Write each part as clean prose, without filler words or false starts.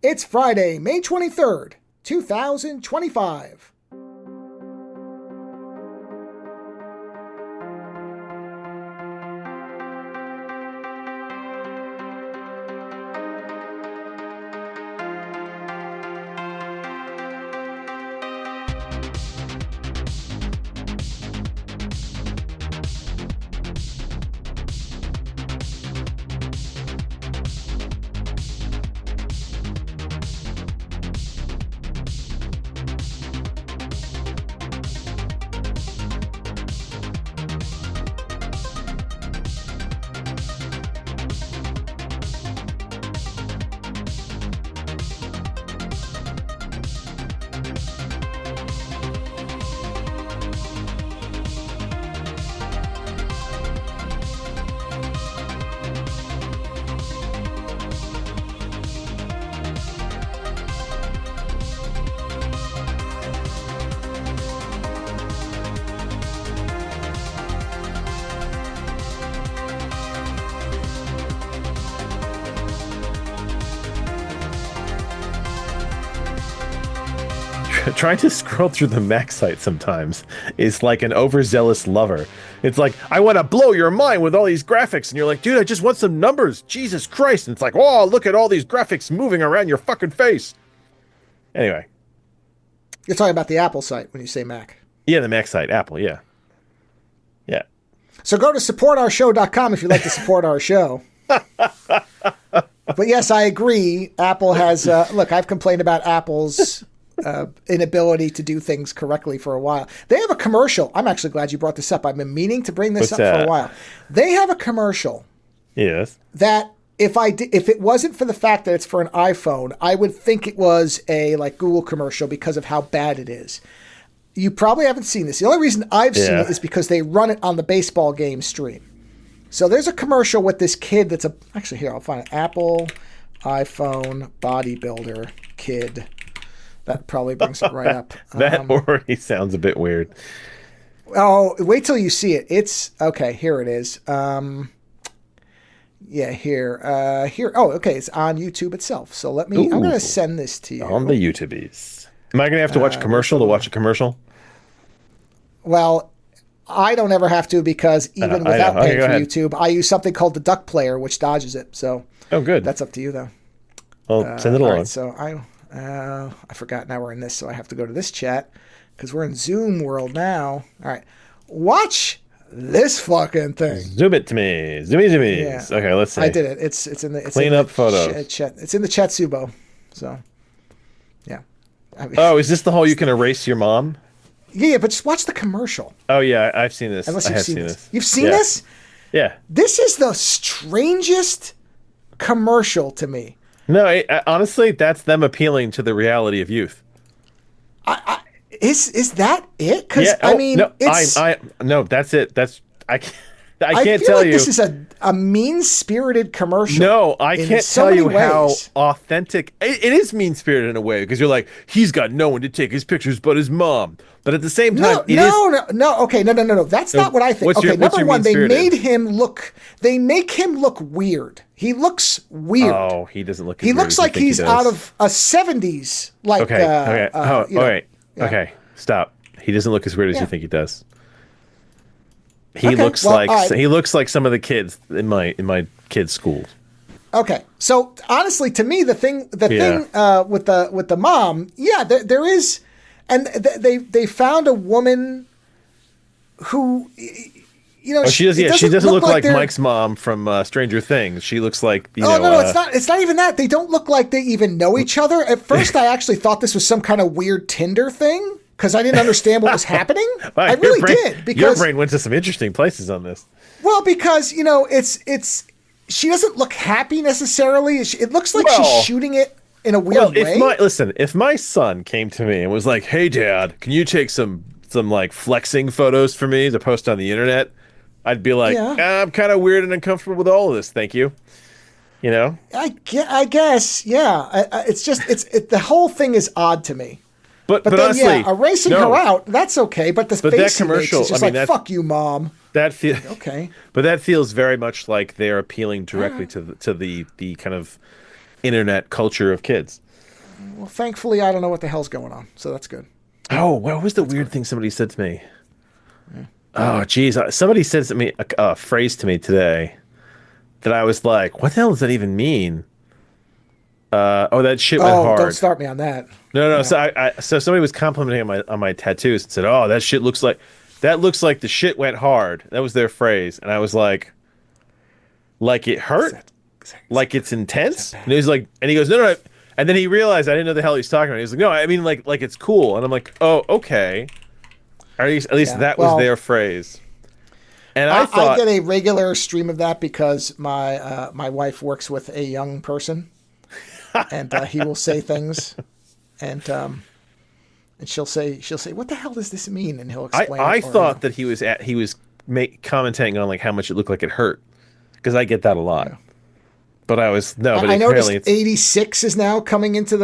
It's Friday, May 23rd, 2025. Trying to scroll through the Mac site sometimes is like an overzealous lover. It's like, I want to blow your mind with all these graphics. And you're like, dude, I just want some numbers. Jesus Christ. And it's like, oh, look at all these graphics moving around your fucking face. Anyway. You're talking about the Apple site when you say Mac. Yeah, the Mac site. Apple, yeah. Yeah. So go to supportourshow.com if you'd like to support our show. But yes, I agree. Apple has, look, I've complained about Apple's inability to do things correctly for a while. They have a commercial. I'm actually glad you brought this up. I've been meaning to bring this up for a while. They have a commercial. Yes. That if it wasn't for the fact that it's for an iPhone, I would think it was a like Google commercial because of how bad it is. You probably haven't seen this. The only reason I've seen it is because they run it on the baseball game stream. So there's a commercial with this kid that's actually here, I'll find it. Apple iPhone bodybuilder kid. That probably brings it right up. That already sounds a bit weird. Oh, wait till you see it. It's okay. Here it is. Yeah, here. Oh, okay. It's on YouTube itself. So let me. I'm going to send this to you on the YouTubies. Am I going to have to watch a commercial to watch a commercial? Well, I don't ever have to because even without paying for YouTube, I use something called the Duck Player, which dodges it. So good. That's up to you, though. Well, send it along. Right, so I forgot. Now we're in this, so I have to go to this chat because we're in Zoom world now. All right, watch this fucking thing. Zoom it to me. Zoomies. Yeah. Okay, let's see. I did it. It's in the clean up photos. It's in the Chatsubo. So, yeah. Is this the whole you can erase your mom? Yeah, but just watch the commercial. Oh yeah, I've seen this. Unless you've seen this. You've seen this? Yeah. This is the strangest commercial to me. No, honestly, that's them appealing to the reality of youth. Is that it? Because I mean, no, it's no, that's it. That's I can't feel tell like you. This is a mean-spirited commercial. No, I can't tell you how authentic it is. Mean-spirited in a way because you're like, he's got no one to take his pictures but his mom. But at the same time, no. Okay, no. That's not what I think. Number one, they make him look weird. He looks weird. Oh, he doesn't look. He looks like he's out of a '70s. Like, okay. All right. Yeah. Okay, stop. He doesn't look as weird as you think he does. He looks like some of the kids in my kids' schools. Okay, so honestly, to me, the thing with the mom, there is, and they found a woman who, she doesn't look like Mike's mom from Stranger Things. She looks like it's not even that. They don't look like they even know each other. At first, I actually thought this was some kind of weird Tinder thing. Because I didn't understand what was happening. I really did. Because your brain went to some interesting places on this. Well, because it's she doesn't look happy necessarily. It looks like she's shooting it in a weird way. If my son came to me and was like, "Hey, Dad, can you take some like flexing photos for me to post on the internet?" I'd be like, "I'm kind of weird and uncomfortable with all of this. Thank you." I guess, yeah. It's just the whole thing is odd to me. But then, honestly, erasing her out, that's okay. But face that commercial, is just fuck you, Mom. That feels okay. But that feels very much like they're appealing directly to the kind of internet culture of kids. Well, thankfully, I don't know what the hell's going on, so that's good. Oh, what was the weird thing somebody said to me? Oh, geez. Somebody said to me a phrase to me today that I was like, what the hell does that even mean? That shit went hard. Don't start me on that. No. Yeah. So somebody was complimenting on my tattoos and said, "Oh, that shit looks like the shit went hard." That was their phrase, and I was like it hurt, like it's intense. And he was like, and he goes, no. And then he realized I didn't know the hell he was talking about. He was like, no, I mean like it's cool. And I'm like, oh, okay. At least that was their phrase. And I thought, I get a regular stream of that because my wife works with a young person, and he will say things, and she'll say, what the hell does this mean? And he'll explain. I thought that he was commenting on like how much it looked like it hurt, because I get that a lot. Yeah. But I noticed 86 is now coming into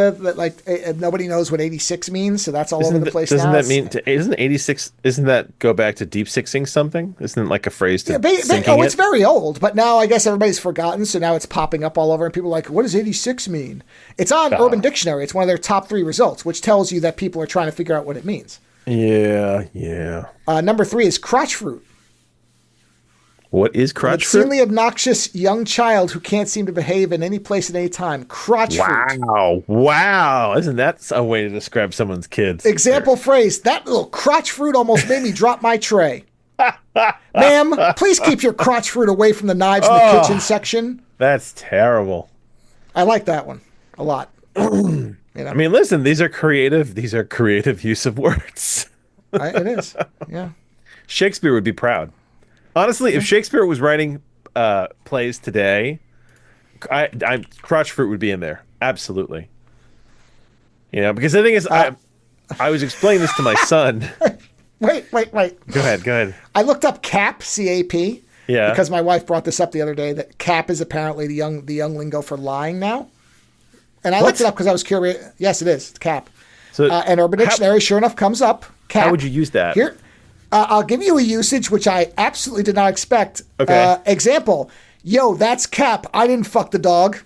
nobody knows what 86 means, so that's all over the place now. Isn't 86, isn't that go back to deep sixing something? Isn't it like a phrase to it's very old, but now I guess everybody's forgotten, so now it's popping up all over, and people are like, what does 86 mean? It's on Urban Dictionary. It's one of their top 3 results, which tells you that people are trying to figure out what it means. Yeah. Number 3 is crotch fruit. What is crotch fruit? Obscenely obnoxious young child who can't seem to behave in any place at any time. Crotch fruit. Wow. Isn't that a way to describe someone's kids? Example phrase, that little crotch fruit almost made me drop my tray. Ma'am, please keep your crotch fruit away from the knives in the kitchen section. That's terrible. I like that one a lot. You know? I mean, listen, these are creative use of words. It is, yeah. Shakespeare would be proud. Honestly, if Shakespeare was writing plays today, crotch fruit would be in there. Absolutely. You know, because the thing is, I was explaining this to my son. Wait. Go ahead. I looked up CAP, C-A-P. Yeah. Because my wife brought this up the other day, that CAP is apparently the young lingo for lying now. And I looked it up because I was curious. Yes, it is. It's CAP. So, and Urban Dictionary, sure enough, comes up. CAP. How would you use that? Here. I'll give you a usage which I absolutely did not expect. Okay. Example. Yo, that's Cap. I didn't fuck the dog.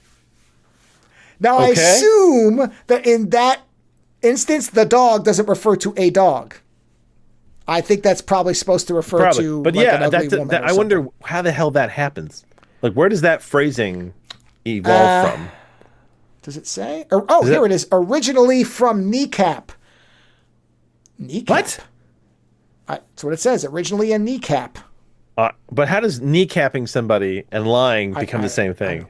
Now, I assume that in that instance, the dog doesn't refer to a dog. I think that's probably supposed to refer to but an ugly woman. I wonder how the hell that happens. Like, where does that phrasing evolve from? Does it say? Here it is. Originally from kneecap. Kneecap? What? That's what it says. Originally a kneecap. But how does kneecapping somebody and lying become the same thing?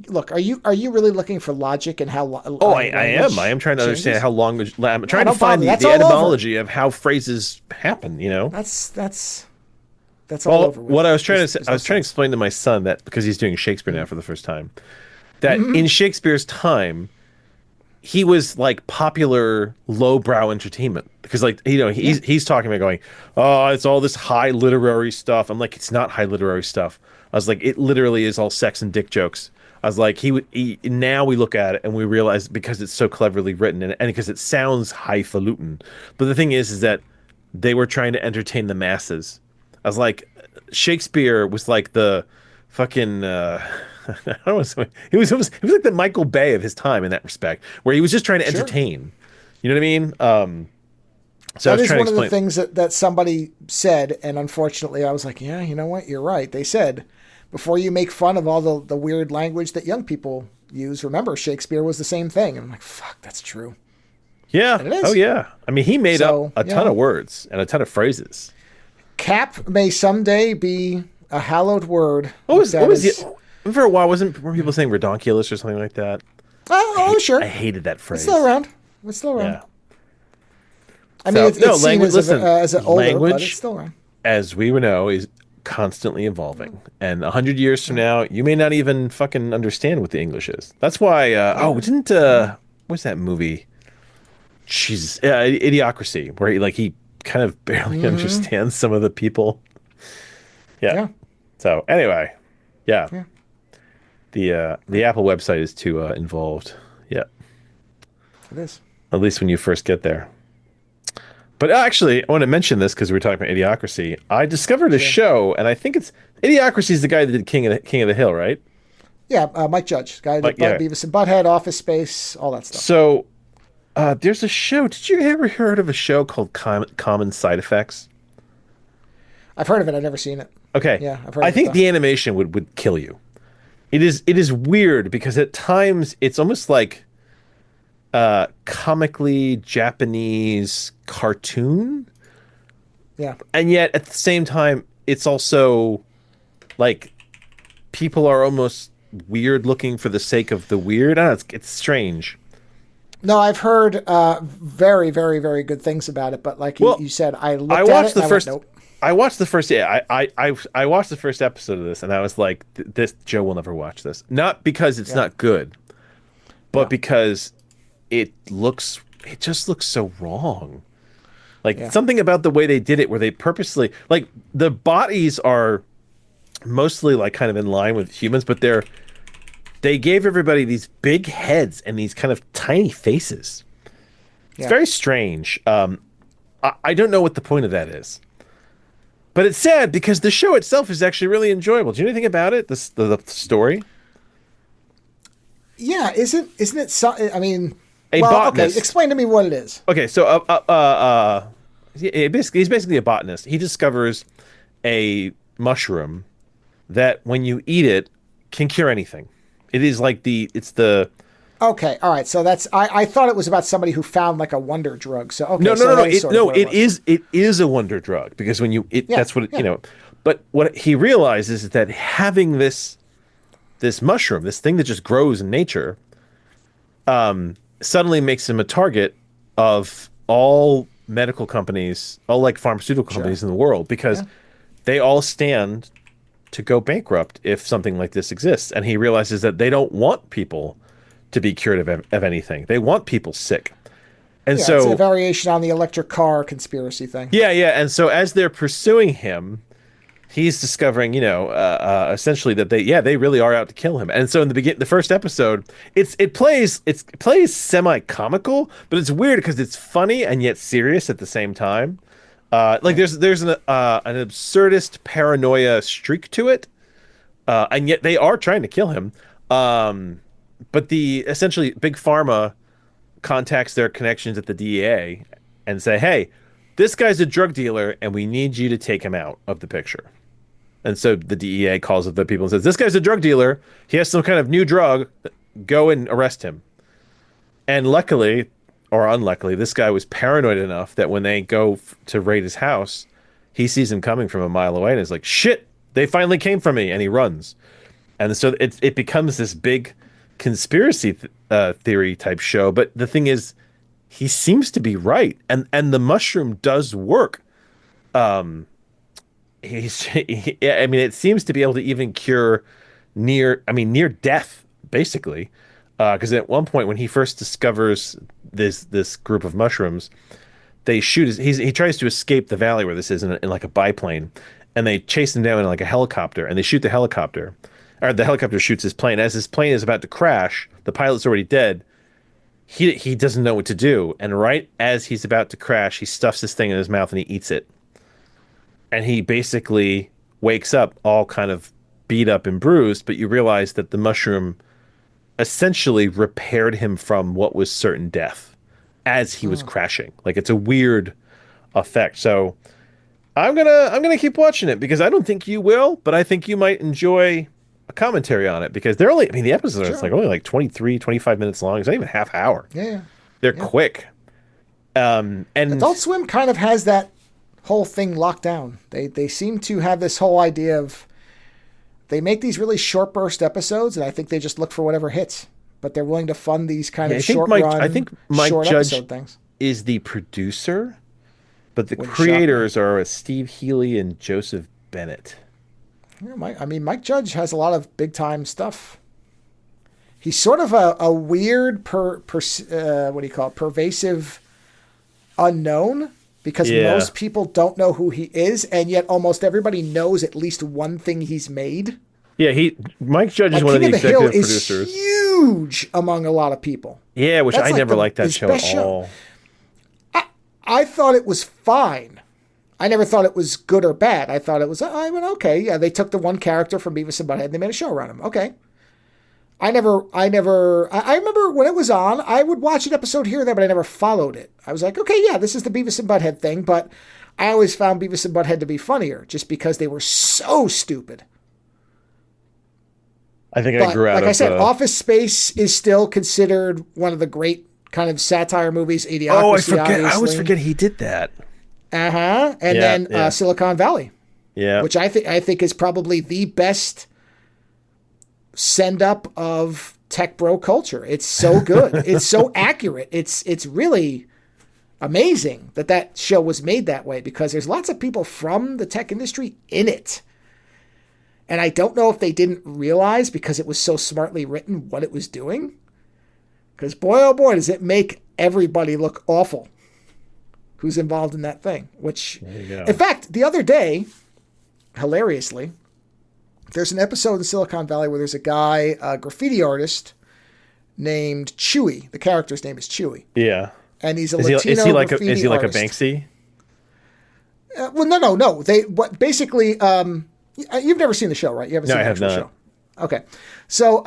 Look. Are you really looking for logic and how? I am. I am trying to understand how language. I'm trying to find the etymology of how phrases happen. You know. That's all over. What I was trying to say, I was trying to explain to my son that because he's doing Shakespeare now for the first time, that in Shakespeare's time, he was like popular lowbrow entertainment because he's talking about going, oh, it's all this high literary stuff. I'm like, it's not high literary stuff. I was like, it literally is all sex and dick jokes. I was like, now we look at it and we realize because it's so cleverly written and because it sounds highfalutin. But the thing is that they were trying to entertain the masses. I was like, Shakespeare was like the fucking I don't want to say, he was like the Michael Bay of his time in that respect, where he was just trying to entertain. You know what I mean? So that is one of the things that somebody said, and unfortunately, I was like, yeah, you know what? You're right. They said, before you make fun of all the weird language that young people use, remember Shakespeare was the same thing. And I'm like, fuck, that's true. Yeah. And it is. Oh yeah. I mean, he made up a ton of words and a ton of phrases. Cap may someday be a hallowed word. What was it? For a while, were people saying redonkulous or something like that? Sure. I hated that phrase. It's still around. Yeah. I mean, it's seen as an older, language, but it's still around. As we know, is constantly evolving. And 100 years from now, you may not even fucking understand what the English is. That's why, what's that movie? Jesus, Idiocracy, where he kind of barely understands some of the people. Yeah. So anyway, yeah. The Apple website is too involved. Yeah. It is. At least when you first get there. But actually, I want to mention this because we were talking about Idiocracy. I discovered a show, and I think it's Idiocracy is the guy that did King of the Hill, right? Yeah, Mike Judge, guy that did Beavis and Butthead, Office Space, all that stuff. So there's a show. Did you ever heard of a show called Common Side Effects? I've heard of it. I've never seen it. Okay. Yeah, I've heard I of think it. the animation would kill you. It is weird because at times it's almost like comically Japanese cartoon. Yeah. And yet at the same time it's also like people are almost weird looking for the sake of the weird. I don't know, it's strange. No, I've heard very, very, very good things about it. But like you said, I watched the first. Nope. I watched the first. Yeah, I watched the first episode of this, and I was like, "This Joe will never watch this." Not because it's not good, but because it just looks so wrong. Like something about the way they did it, where they purposely like the bodies are mostly like kind of in line with humans, but they gave everybody these big heads and these kind of tiny faces. It's very strange. I don't know what the point of that is. But it's sad because the show itself is actually really enjoyable. Do you know anything about it? The story? Yeah, isn't it? I mean, botanist. Okay. Explain to me what it is. Okay, so he's basically a botanist. He discovers a mushroom that when you eat it can cure anything. It is like Okay, all right. So that's I thought it was about somebody who found like a wonder drug. So okay, no. It is a wonder drug because when you that's what you know. But what he realizes is that having this mushroom, this thing that just grows in nature, suddenly makes him a target of all medical companies, all like pharmaceutical companies in the world, because they all stand to go bankrupt if something like this exists. And he realizes that they don't want people to be cured of anything. They want people sick. And so it's a variation on the electric car conspiracy thing. Yeah. And so as they're pursuing him, he's discovering, essentially that they really are out to kill him. And so in the first episode, it plays semi-comical, but it's weird because it's funny and yet serious at the same time. There's an absurdist paranoia streak to it, and yet they are trying to kill him. But essentially Big Pharma contacts their connections at the DEA and say, "Hey, this guy's a drug dealer, and we need you to take him out of the picture." And so the DEA calls up the people and says, "This guy's a drug dealer. He has some kind of new drug. Go and arrest him." And luckily, or unluckily, this guy was paranoid enough that when they go to raid his house, he sees him coming from a mile away and is like, "Shit, they finally came for me," and he runs. And so it becomes this big conspiracy theory type show. But the thing is, he seems to be right, and the mushroom does work. It seems to be able to even cure near death, basically. Because at one point when he first discovers this group of mushrooms, they shoot he tries to escape the valley where this is in like a biplane, and they chase him down in like a helicopter, and they shoot the helicopter, or the helicopter shoots his plane. As his plane is about to crash, the pilot's already dead. He doesn't know what to do, and right as he's about to crash, he stuffs this thing in his mouth and he eats it. And he basically wakes up all kind of beat up and bruised, but you realize that the mushroom essentially repaired him from what was certain death as he was crashing. Like, it's a weird effect. So I'm gonna keep watching it because I don't think you will, but I think you might enjoy a commentary on it because the episodes are only like 23, 25 minutes long. It's not even half hour. Yeah. They're quick. And Adult Swim kind of has that whole thing locked down. They seem to have this whole idea of they make these really short burst episodes, and I think they just look for whatever hits. But they're willing to fund these kind of short run, I think Mike short Judge episode things. Is the producer, but the creators are Steve Healy and Joseph Bennett. Yeah, Mike Judge has a lot of big time stuff. He's sort of a weird pervasive unknown. Because most people don't know who he is, and yet almost everybody knows at least one thing he's made. Yeah, Mike Judge is one of the executive producers. Is huge among a lot of people. Yeah, which I never liked that show at all. I thought it was fine. I never thought it was good or bad. I thought it was, okay, yeah, they took the one character from Beavis and Butthead and they made a show around him. Okay. I remember when it was on, I would watch an episode here and there, but I never followed it. I was like, okay, yeah, this is the Beavis and Butthead thing, but I always found Beavis and Butthead to be funnier just because they were so stupid. I think I grew out of... Like I said, Office Space is still considered one of the great kind of satire movies. Idiocracy, I forget. obviously. I always forget he did that. And then Silicon Valley. Yeah. Which I think is probably the best send-up of tech bro culture. It's so good. It's so accurate. It's really amazing that show was made that way because there's lots of people from the tech industry in it. And I don't know if they didn't realize because it was so smartly written what it was doing. Because boy, oh boy, does it make everybody look awful who's involved in that thing. Which, in fact, the other day, hilariously, there's an episode in Silicon Valley where there's a guy, a graffiti artist named Chewy. The character's name is Chewy. Yeah. And he's a Latino graffiti artist. Is he like a Banksy? Well, no. Basically, you've never seen the show, right? You haven't seen the actual show. Okay. So,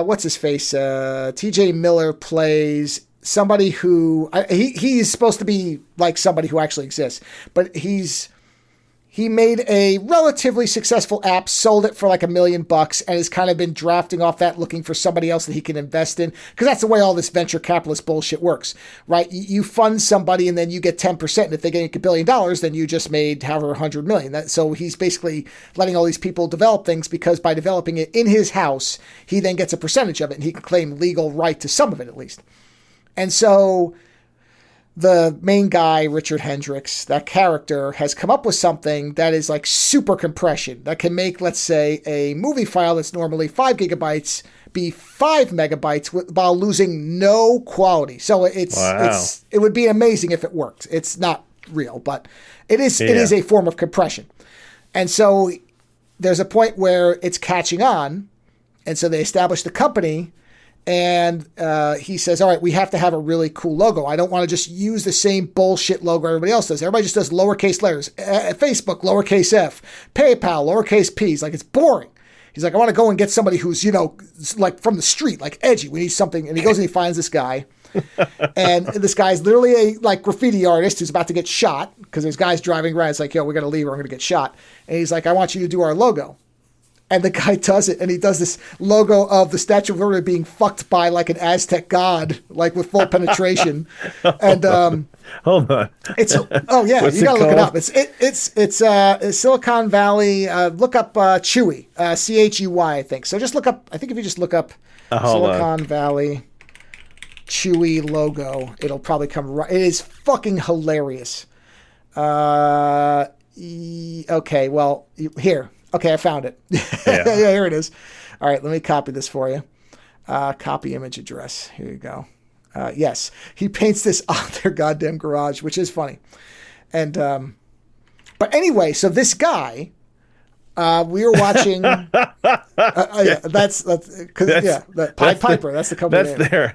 what's his face? TJ Miller plays somebody who he's supposed to be like somebody who actually exists, but he made a relatively successful app, sold it for like $1 million, and has kind of been drafting off that, looking for somebody else that he can invest in. Because that's the way all this venture capitalist bullshit works, right? You fund somebody and then you get 10%. And if they get $1 billion, then you just made however $100 million. So he's basically letting all these people develop things because by developing it in his house, he then gets a percentage of it and he can claim legal right to some of it at least. And so the main guy, Richard Hendricks, that character, has come up with something that is like super compression that can make, let's say, a movie file that's normally 5 gigabytes be 5 megabytes while losing no quality. So it would be amazing if it worked. It's not real, but it is a form of compression. And so there's a point where it's catching on, and so they establish the company. And he says, all right, we have to have a really cool logo. I don't want to just use the same bullshit logo everybody else does. Everybody just does lowercase letters. Facebook, lowercase f. PayPal, lowercase p's. Like, it's boring. He's like, I want to go and get somebody who's, like from the street, like edgy. We need something. And he goes and he finds this guy. And this guy's literally a graffiti artist who's about to get shot because there's guys driving around. It's like, yo, we got to leave or I'm going to get shot. And he's like, I want you to do our logo. And the guy does it, and he does this logo of the Statue of Liberty being fucked by like an Aztec god, like with full penetration. And hold on, it's you gotta look it up. It's Silicon Valley. Look up Chewy, Chuy, I think. So just look up. I think if you just look up Silicon Valley Chewy logo, it'll probably come right. It is fucking hilarious. Okay, well here. Okay, I found it. Yeah, here it is. All right, let me copy this for you. Copy image address. Here you go. Yes, he paints this on their goddamn garage, which is funny. And but anyway, so this guy, we were watching. That's Pied Piper. That's the company.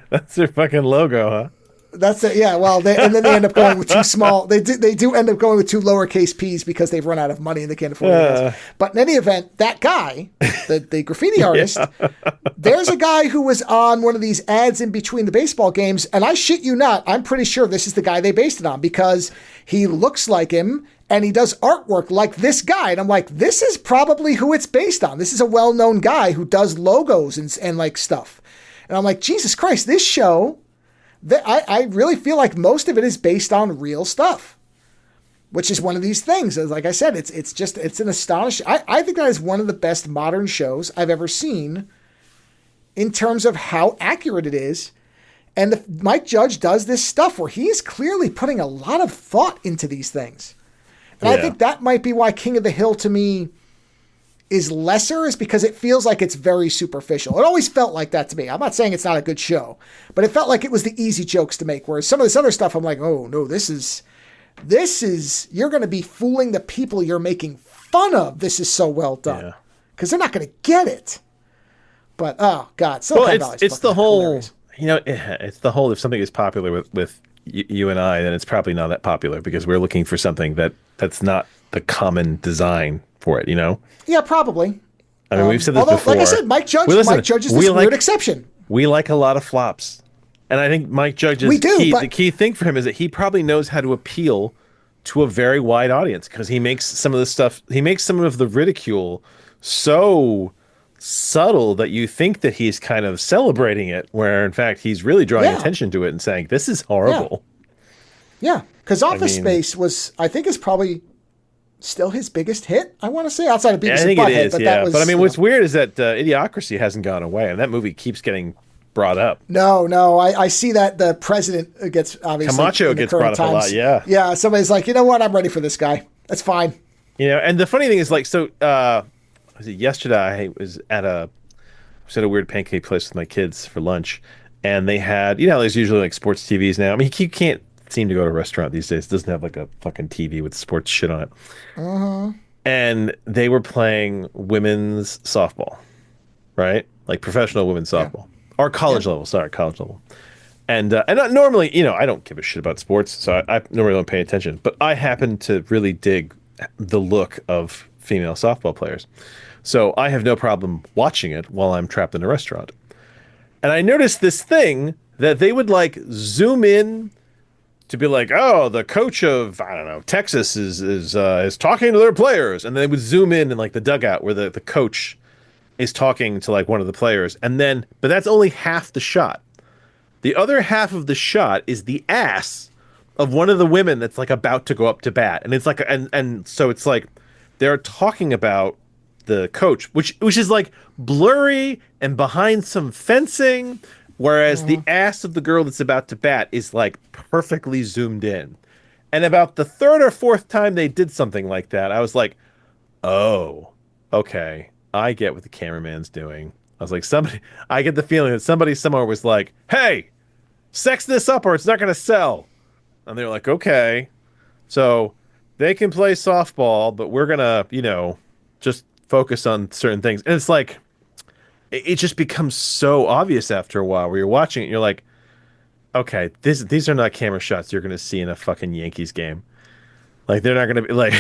That's their fucking logo, huh? That's it. Yeah. Well, and then they end up going with too small. They do end up going with 2 lowercase p's because they've run out of money and they can't afford it. But in any event, that guy, the graffiti artist, there's a guy who was on one of these ads in between the baseball games, and I shit you not, I'm pretty sure this is the guy they based it on because he looks like him and he does artwork like this guy. And I'm like, this is probably who it's based on. This is a well-known guy who does logos and like stuff. And I'm like, Jesus Christ, this show. I really feel like most of it is based on real stuff, which is one of these things. Like I said, it's an astonishing. I think that is one of the best modern shows I've ever seen in terms of how accurate it is. And Mike Judge does this stuff where he's clearly putting a lot of thought into these things. And I think that might be why King of the Hill to me is lesser, is because it feels like it's very superficial. It always felt like that to me. I'm not saying it's not a good show, but it felt like it was the easy jokes to make. Whereas some of this other stuff, I'm like, oh no, this is, you're going to be fooling the people you're making fun of. This is so well done because they're not going to get it. But oh god, it's the whole, it's the whole. If something is popular with you and I, then it's probably not that popular because we're looking for something that's not the common design for it, Yeah, probably. I mean, we've said this Although, before. like I said, Mike Judge is this weird exception. We like a lot of flops. And I think Mike Judge's the key thing for him is that he probably knows how to appeal to a very wide audience, because he makes some of the ridicule so subtle that you think that he's kind of celebrating it, where in fact he's really drawing attention to it and saying, this is horrible. Yeah, because Office Space I think is probably still his biggest hit, I want to say, outside of Beavis and Butthead. But I mean, what's weird is that Idiocracy hasn't gone away, and that movie keeps getting brought up. No, I see that the president gets, obviously, Camacho gets brought up a lot, yeah. Yeah, somebody's like, you know what, I'm ready for this guy. That's fine. You know, and the funny thing is, like, so, yesterday I was at a weird pancake place with my kids for lunch, and they had, there's usually, like, sports TVs now. I mean, you can't seem to go to a restaurant these days. It doesn't have, like, a fucking TV with sports shit on it. Uh-huh. And they were playing women's softball, right? Like, professional women's softball. Or college level, college level. And normally, I don't give a shit about sports, so I normally don't pay attention. But I happen to really dig the look of female softball players. So I have no problem watching it while I'm trapped in a restaurant. And I noticed this thing that they would, like, zoom in to be like, oh, the coach of, I don't know, Texas is talking to their players. And they would zoom in like, the dugout where the coach is talking to, like, one of the players, but that's only half the shot. The other half of the shot is the ass of one of the women that's, like, about to go up to bat, and it's like, and so it's like they're talking about the coach, which is, like, blurry and behind some fencing, whereas the ass of the girl that's about to bat is, like, perfectly zoomed in. And about the third or fourth time they did something like that, I was like, oh, okay. I get what the cameraman's doing. I was like, I get the feeling that somebody somewhere was like, hey, sex this up or it's not going to sell. And they were like, okay. So they can play softball, but we're going to, just focus on certain things. And it's like, it just becomes so obvious after a while where you're watching it and you're like, okay, these are not camera shots you're going to see in a fucking Yankees game. Like, they're not going to be like...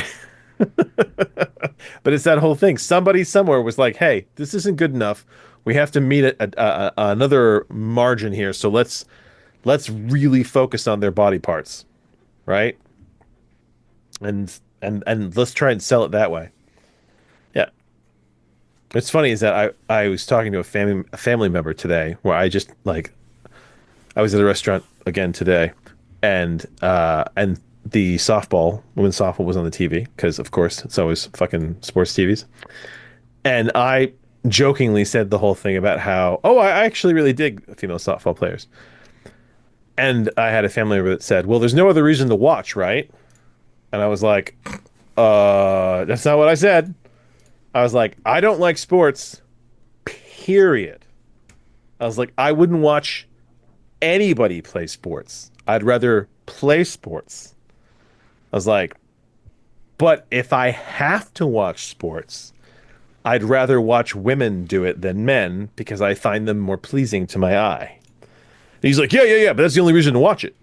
But it's that whole thing. Somebody somewhere was like, hey, this isn't good enough. We have to meet another margin here. So let's really focus on their body parts, right? And let's try and sell it that way. Yeah. What's funny is that I was talking to a family member today where I just, like, I was at a restaurant again today, and the women's softball was on the TV, because, of course, it's always fucking sports TVs. And I jokingly said the whole thing about how, I actually really dig female softball players. And I had a family member that said, well, there's no other reason to watch, right? And I was like, that's not what I said. I was like, I don't like sports, period. I was like, I wouldn't watch anybody play sports. I'd rather play sports. I was like, but if I have to watch sports, I'd rather watch women do it than men, because I find them more pleasing to my eye. And he's like, yeah, but that's the only reason to watch it.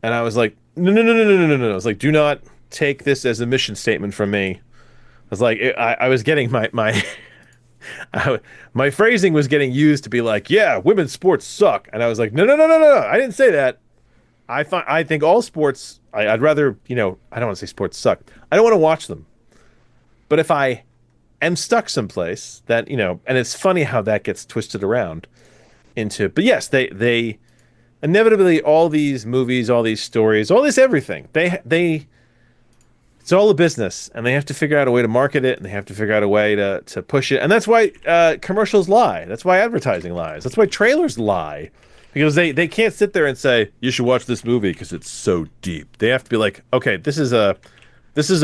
And I was like, no. I was like, do not take this as a mission statement from me. I was like, I was getting my phrasing was getting used to be like, yeah, women's sports suck. And I was like, no, I didn't say that. I think all sports, I'd rather, I don't want to say sports suck. I don't want to watch them. But if I am stuck someplace that, and it's funny how that gets twisted around into, but yes, they inevitably, all these movies, all these stories, all this everything, it's all a business, and they have to figure out a way to market it, and they have to figure out a way to push it. And that's why commercials lie. That's why advertising lies. That's why trailers lie. Because they can't sit there and say, you should watch this movie because it's so deep. They have to be like, okay, this is a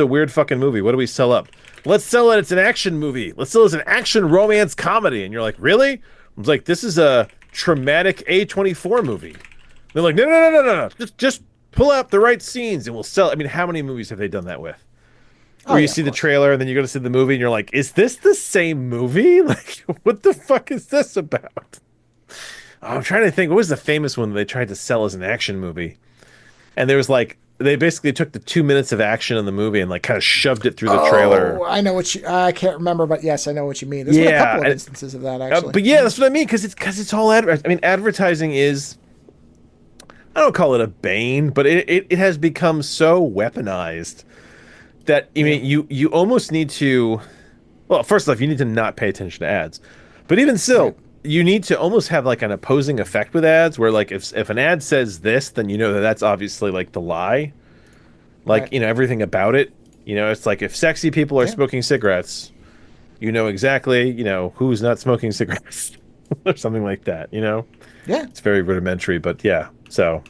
weird fucking movie. What do we sell up? Let's sell it. It's an action movie. Let's sell it as an action romance comedy. And you're like, really? I was like, this is a traumatic A24 movie. They're like, no. Just pull out the right scenes and we'll sell it. I mean, how many movies have they done that with? Where you see the trailer and then you go to see the movie and you're like, is this the same movie? Like, what the fuck is this about? I'm trying to think. What was the famous one that they tried to sell as an action movie? And there was like they basically took the 2 minutes of action in the movie and like kind of shoved it through the trailer. I know I can't remember, but yes, I know what you mean. There's been a couple of instances of that actually. But yeah, that's what I mean because it's all advertising is. I don't call it a bane, but it has become so weaponized that you almost need to. Well, first off, you need to not pay attention to ads, but even still. Right. You need to almost have like an opposing effect with ads where like if an ad says this, then you know that's obviously like the lie. Like, right. Everything about it. It's like if sexy people are smoking cigarettes, you know exactly, who's not smoking cigarettes or something like that, Yeah. It's very rudimentary, but yeah. So,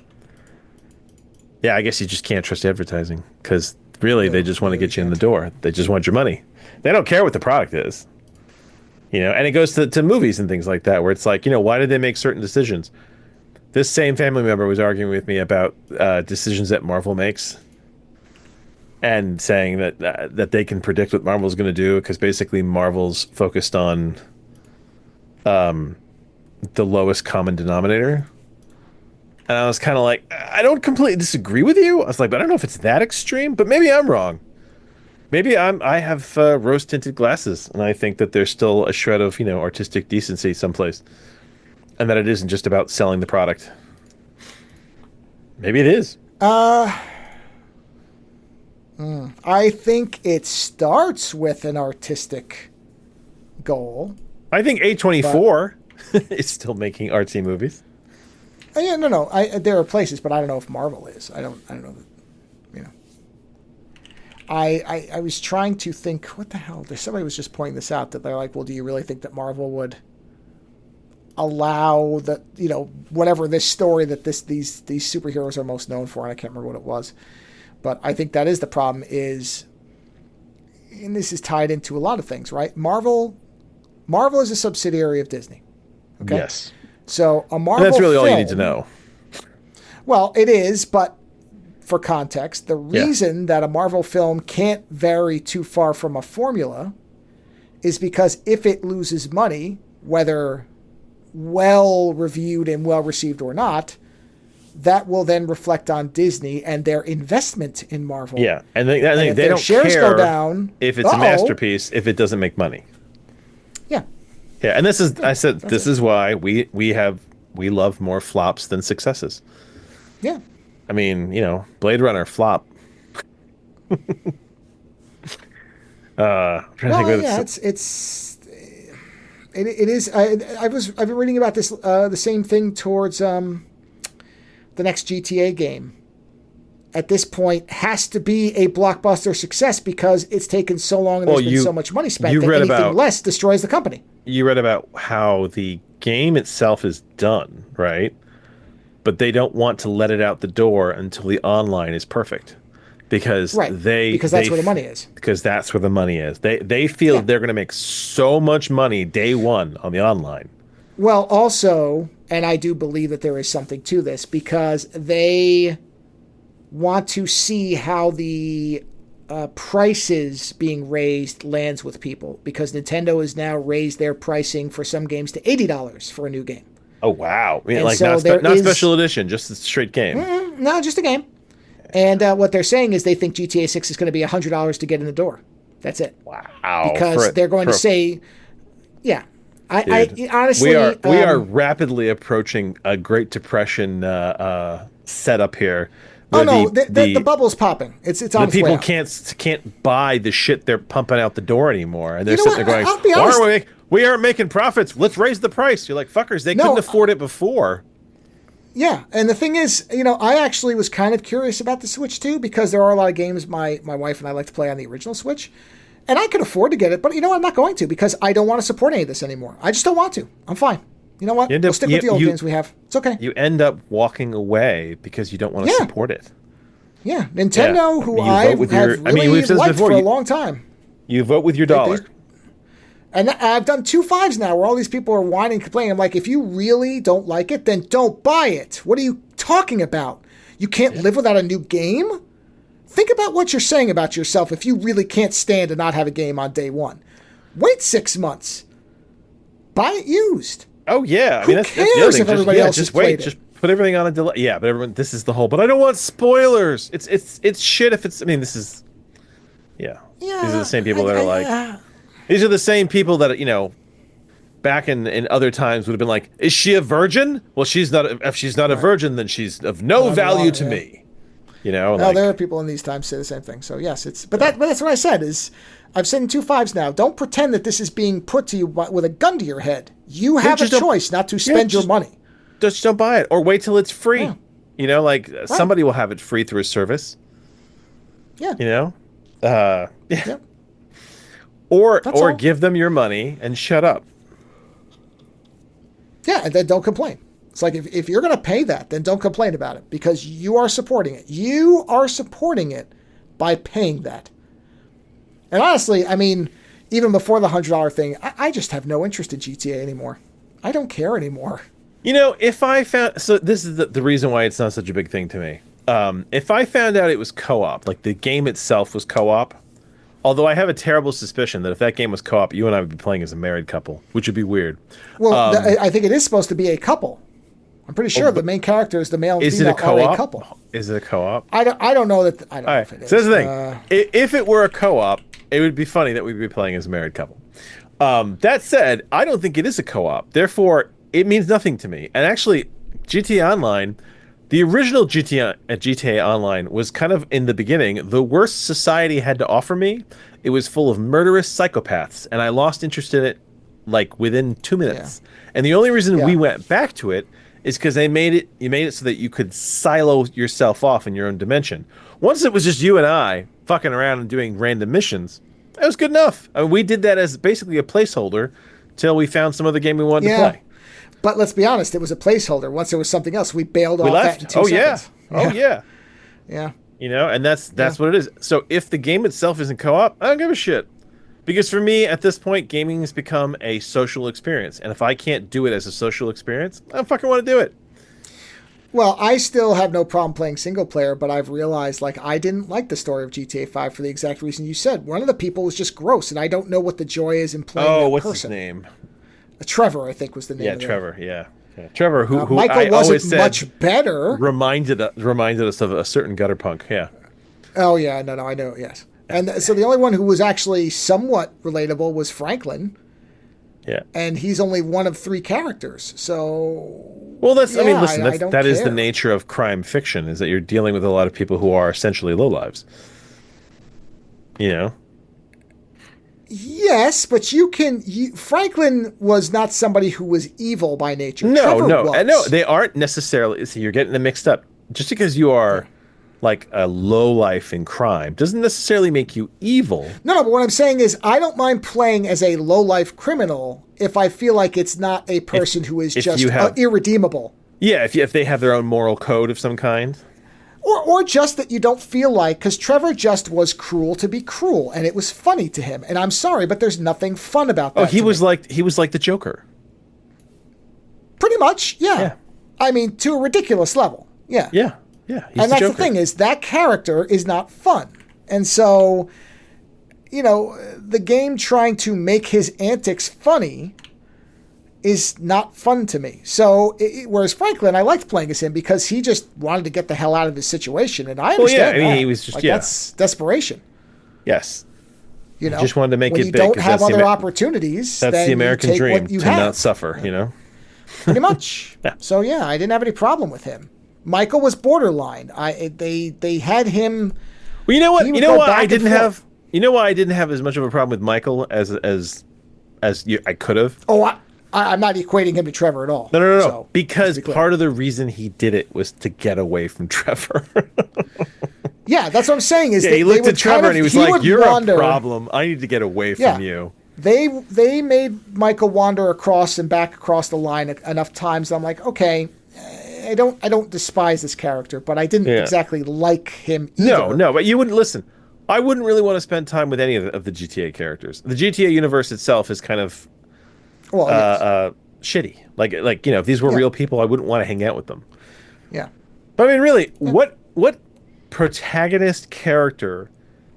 yeah, I guess you just can't trust advertising because really they just want to get you in the door. They just want your money. They don't care what the product is. And it goes to movies and things like that, where it's like, why did they make certain decisions? This same family member was arguing with me about decisions that Marvel makes and saying that they can predict what Marvel's going to do because basically Marvel's focused on the lowest common denominator. And I was kind of like, I don't completely disagree with you. I was like, but I don't know if it's that extreme, but maybe I'm wrong. Maybe I have rose-tinted glasses, and I think that there's still a shred of, artistic decency someplace, and that it isn't just about selling the product. Maybe it is. I think it starts with an artistic goal. I think A24 is still making artsy movies. Yeah, no. There are places, but I don't know if Marvel is. I don't know. I was trying to think, what the hell? Somebody was just pointing this out, that they're like, well, do you really think that Marvel would allow that, whatever this story that these superheroes are most known for, and I can't remember what it was. But I think that is the problem is, and this is tied into a lot of things, right? Marvel is a subsidiary of Disney. Okay? Yes. So a Marvel That's really film, all you need to know. Well, it is, but for context, the reason that a Marvel film can't vary too far from a formula is because if it loses money, whether well reviewed and well received or not, that will then reflect on Disney and their investment in Marvel. Yeah, and they don't shares care go down, if it's a masterpiece if it doesn't make money. Yeah. Yeah, and this is why we love more flops than successes. Yeah. I mean, Blade Runner flop. It is. I've been reading about this. The same thing towards the next GTA game. At this point, has to be a blockbuster success because it's taken so long and there's been so much money spent. That anything less destroys the company. You read about how the game itself is done, right? But they don't want to let it out the door until the online is perfect, because that's where the money is. Because that's where the money is. They feel they're going to make so much money day one on the online. Well, also, and I do believe that there is something to this, because they want to see how the prices being raised lands with people, because Nintendo has now raised their pricing for some games to $80 for a new game. Oh, wow. I mean, like so not special edition, just a straight game. No, just a game. And what they're saying is they think GTA 6 is going to be $100 to get in the door. That's it. Wow. Because they're going to say, yeah. I honestly... We are rapidly approaching a Great Depression setup here. Oh, no, the bubble's popping. It's on its way out. People can't buy the shit they're pumping out the door anymore. And they're sitting there going, why are we aren't making profits. Let's raise the price. You're like, fuckers, they couldn't afford it before. Yeah, and the thing is, I actually was kind of curious about the Switch too, because there are a lot of games my wife and I like to play on the original Switch. And I could afford to get it, but I'm not going to, because I don't want to support any of this anymore. I just don't want to. I'm fine. You know what? We'll stick with the old games we have. It's okay. You end up walking away because you don't want to support it. Yeah, Nintendo, who I have really liked for a long time. You vote with your dollar. And I've done 2 5s now where all these people are whining and complaining. I'm like, if you really don't like it, then don't buy it. What are you talking about? You can't live without a new game? Think about what you're saying about yourself if you really can't stand to not have a game on day one. Wait 6 months. Buy it used. Oh, yeah. Who cares if everybody else just played it? put everything on a delay. Yeah, but everyone, this is the whole. But I don't want spoilers. It's shit if it's. I mean, this is. Yeah. Yeah. These are the same people that are like. These are the same people that back in other times would have been like, is she a virgin? Well, she's not. If she's not a virgin, then she's of no value to me. No, there are people in these times say the same thing. So yes, but that's what I said is. I've said in 2.5s now, don't pretend that this is being put to you with a gun to your head. You have a choice not to spend your money. Just don't buy it, or wait till it's free. Yeah. Somebody will have it free through a service. Yeah. Yeah. Or give them your money and shut up. Yeah, and then don't complain. It's like if you're going to pay that, then don't complain about it because you are supporting it. You are supporting it by paying that. And honestly, I mean, even before the $100 thing, I just have no interest in GTA anymore. I don't care anymore. If I found... So this is the reason why it's not such a big thing to me. If I found out it was co-op, like the game itself was co-op, although I have a terrible suspicion that if that game was co-op, you and I would be playing as a married couple, which would be weird. Well, I think it is supposed to be a couple. I'm pretty sure the main character is the male and female are a couple. Is it a co-op? I don't know that... I don't know if it is. So here's the thing. If it were a co-op, it would be funny that we'd be playing as a married couple. That said, I don't think it is a co-op. Therefore, it means nothing to me. And actually, GTA Online, the original GTA Online was kind of, in the beginning, the worst society had to offer me. It was full of murderous psychopaths, and I lost interest in it, like, within 2 minutes. Yeah. And the only reason we went back to it is because you made it so that you could silo yourself off in your own dimension. Once it was just you and I fucking around and doing random missions, that was good enough. I mean, we did that as basically a placeholder till we found some other game we wanted to play. But let's be honest, it was a placeholder. Once there was something else, we bailed off that in 2 seconds. Oh, yeah. Yeah. And that's what it is. So if the game itself isn't co-op, I don't give a shit. Because for me, at this point, gaming has become a social experience. And if I can't do it as a social experience, I don't fucking want to do it. Well, I still have no problem playing single player, but I've realized, I didn't like the story of GTA 5 for the exact reason you said. One of the people was just gross, and I don't know what the joy is in playing that person. Oh, what's his name? Trevor, I think, was the name of Trevor, yeah. Trevor, who Michael I wasn't always said much better. Reminded us of a certain gutter punk, yeah. Oh, yeah, no, I know, yes. And so the only one who was actually somewhat relatable was Franklin. Yeah. And he's only one of 3 characters, so... Well, that is the nature of crime fiction, is that you're dealing with a lot of people who are essentially lowlives. Yes, but Franklin was not somebody who was evil by nature. No, they aren't necessarily. See, you're getting them mixed up. Just because you are like a lowlife in crime doesn't necessarily make you evil. No, but what I'm saying is I don't mind playing as a lowlife criminal if I feel like it's not a person who is just irredeemable. Yeah, if they have their own moral code of some kind. Or just that you don't feel like, because Trevor just was cruel to be cruel, and it was funny to him. And I'm sorry, but there's nothing fun about that. Oh, he was like the Joker. Pretty much, yeah. I mean, to a ridiculous level, yeah. Yeah. And that's the thing is that character is not fun, and so, the game trying to make his antics funny is not fun to me. So, whereas Franklin, I liked playing as him because he just wanted to get the hell out of his situation, and I understand that. He was just that's desperation. Yes. He just wanted to make when it you big. Don't have other opportunities. That's the American dream, to not suffer. Pretty much. So I didn't have any problem with him. Michael was borderline. They had him. Well, you know what? You know why I didn't have. You know why I didn't have as much of a problem with Michael as I could have. Oh, I'm not equating him to Trevor at all. No. So, because part of the reason he did it was to get away from Trevor. Yeah, that's what I'm saying. He looked at Trevor and he was like, "You're a problem. I need to get away from you." They made Michael wander across and back across the line enough times. I'm like, okay, I don't despise this character, but I didn't exactly like him either. No, but you wouldn't listen. I wouldn't really want to spend time with any of the GTA characters. The GTA universe itself is kind of shitty. Like if these were real people, I wouldn't want to hang out with them. Yeah. But I mean, really, what protagonist character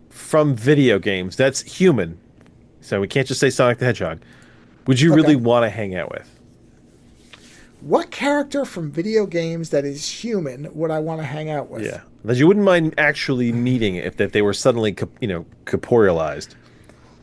from video games that's human, so we can't just say Sonic the Hedgehog, would you really want to hang out with? what character from video games that is human would I want to hang out with? Yeah, that you wouldn't mind actually meeting if they were suddenly, corporealized.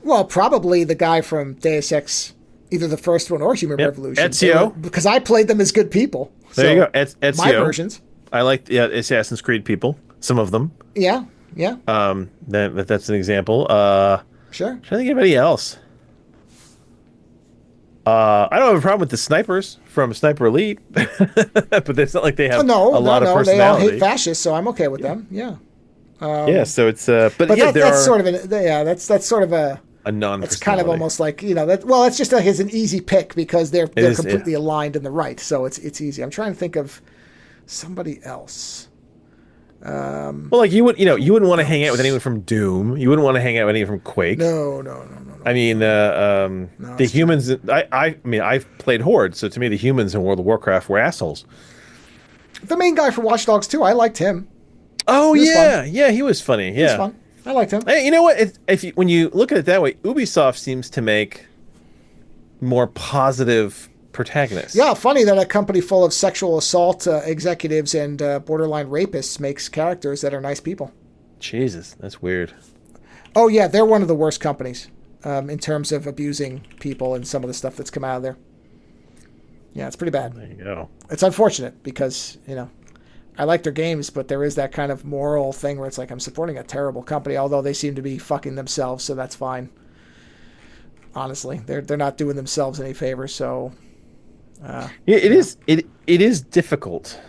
Well, probably the guy from Deus Ex, either the first one or Human Revolution. Ezio. Because I played them as good people. There you go. Ezio. My versions. I like Assassin's Creed people. Some of them. Yeah. That's an example. Sure. I'm trying to think of anybody else. I don't have a problem with the snipers from Sniper Elite, but it's not like they have a lot of personality. They all hate fascists, so I'm okay with them. Yeah. So it's that's sort of that's sort of a non. It's kind of almost like it's just like it's an easy pick because they're completely aligned in the right, so it's easy. I'm trying to think of somebody else. Well, like you wouldn't want to hang out with anyone from Doom. You wouldn't want to hang out with anyone from Quake. No. I mean, the humans. I've played Horde, so to me, the humans in World of Warcraft were assholes. The main guy for Watch Dogs 2, I liked him. Oh yeah, he was funny. Yeah, he was fun. I liked him. Hey, you know what? When you look at it that way, Ubisoft seems to make more positive protagonists. Yeah, funny that a company full of sexual assault executives and borderline rapists makes characters that are nice people. Jesus, that's weird. Oh yeah, they're one of the worst companies in terms of abusing people and some of the stuff that's come out of there. Yeah, it's pretty bad. There you go. It's unfortunate because, I like their games, but there is that kind of moral thing where it's like I'm supporting a terrible company, although they seem to be fucking themselves, so that's fine. Honestly, they're not doing themselves any favors, so. It is difficult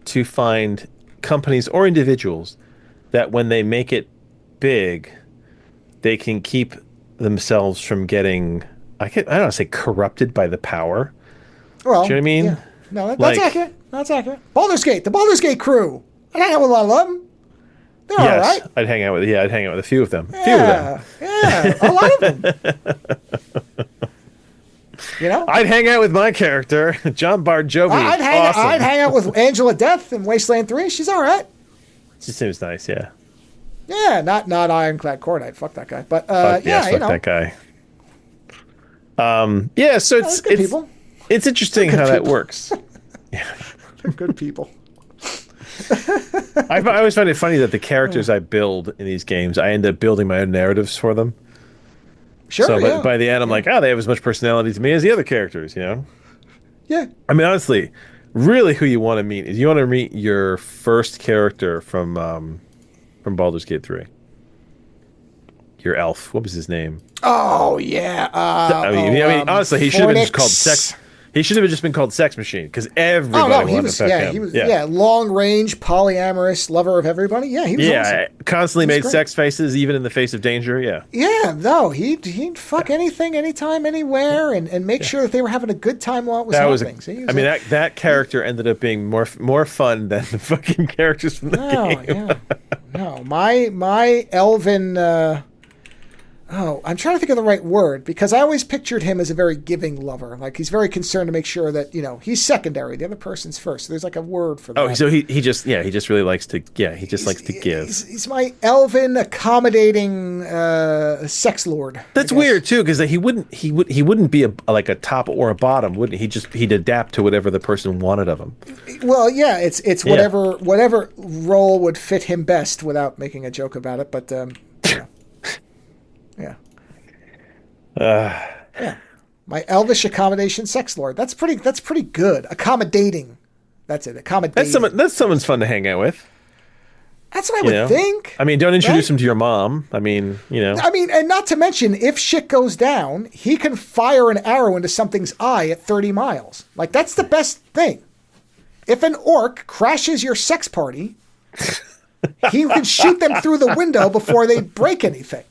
to find companies or individuals that when they make it big, they can keep themselves from getting, I don't want to say corrupted by the power. Well, do you know what I mean? Yeah. No, that's accurate. That's accurate. The Baldur's Gate crew. I'd hang out with a lot of them. They're all right. I'd hang out with a few of them. Yeah, a lot of them. I'd hang out with my character, John Bar Jovi. I'd hang out with Angela Death in Wasteland 3. She's all right. She seems nice, yeah. Yeah, not Ironclad Cordite. Fuck that guy. But fuck that guy. So it's people. It's interesting how that works. Yeah. They're good people. I always find it funny that the characters I build in these games, I end up building my own narratives for them. Sure. So by the end, I'm like, they have as much personality to me as the other characters, Yeah. I mean, honestly, really, who you want to meet is you want to meet your first character from Baldur's Gate 3. Your elf. What was his name? Oh yeah. Honestly, he should have been just called Sex. He should have just been called Sex Machine because everybody wanted to fuck him. He was long range, polyamorous, lover of everybody. Yeah, he was awesome. Constantly made sex faces, even in the face of danger. Yeah. Yeah, no, he'd fuck anything, anytime, anywhere, and make sure that they were having a good time while it was happening. That character ended up being more fun than the fucking characters from the game. Yeah. No, my elven. I'm trying to think of the right word because I always pictured him as a very giving lover. Like he's very concerned to make sure that he's secondary, the other person's first. So there's like a word for that. Oh, so he just really likes to likes to give. He's my elven accommodating sex lord. That's weird too because he wouldn't be a top or a bottom, wouldn't he? He'd adapt to whatever the person wanted of him. Well, yeah, it's whatever role would fit him best without making a joke about it, but. Yeah. My elvish accommodation sex lord. That's pretty good. Accommodating. That's it. Accommodating. That's someone's fun to hang out with. That's what I would think. I mean, don't introduce him to your mom. I mean, and not to mention, if shit goes down, he can fire an arrow into something's eye at 30 miles. Like, that's the best thing. If an orc crashes your sex party, he can shoot them through the window before they break anything.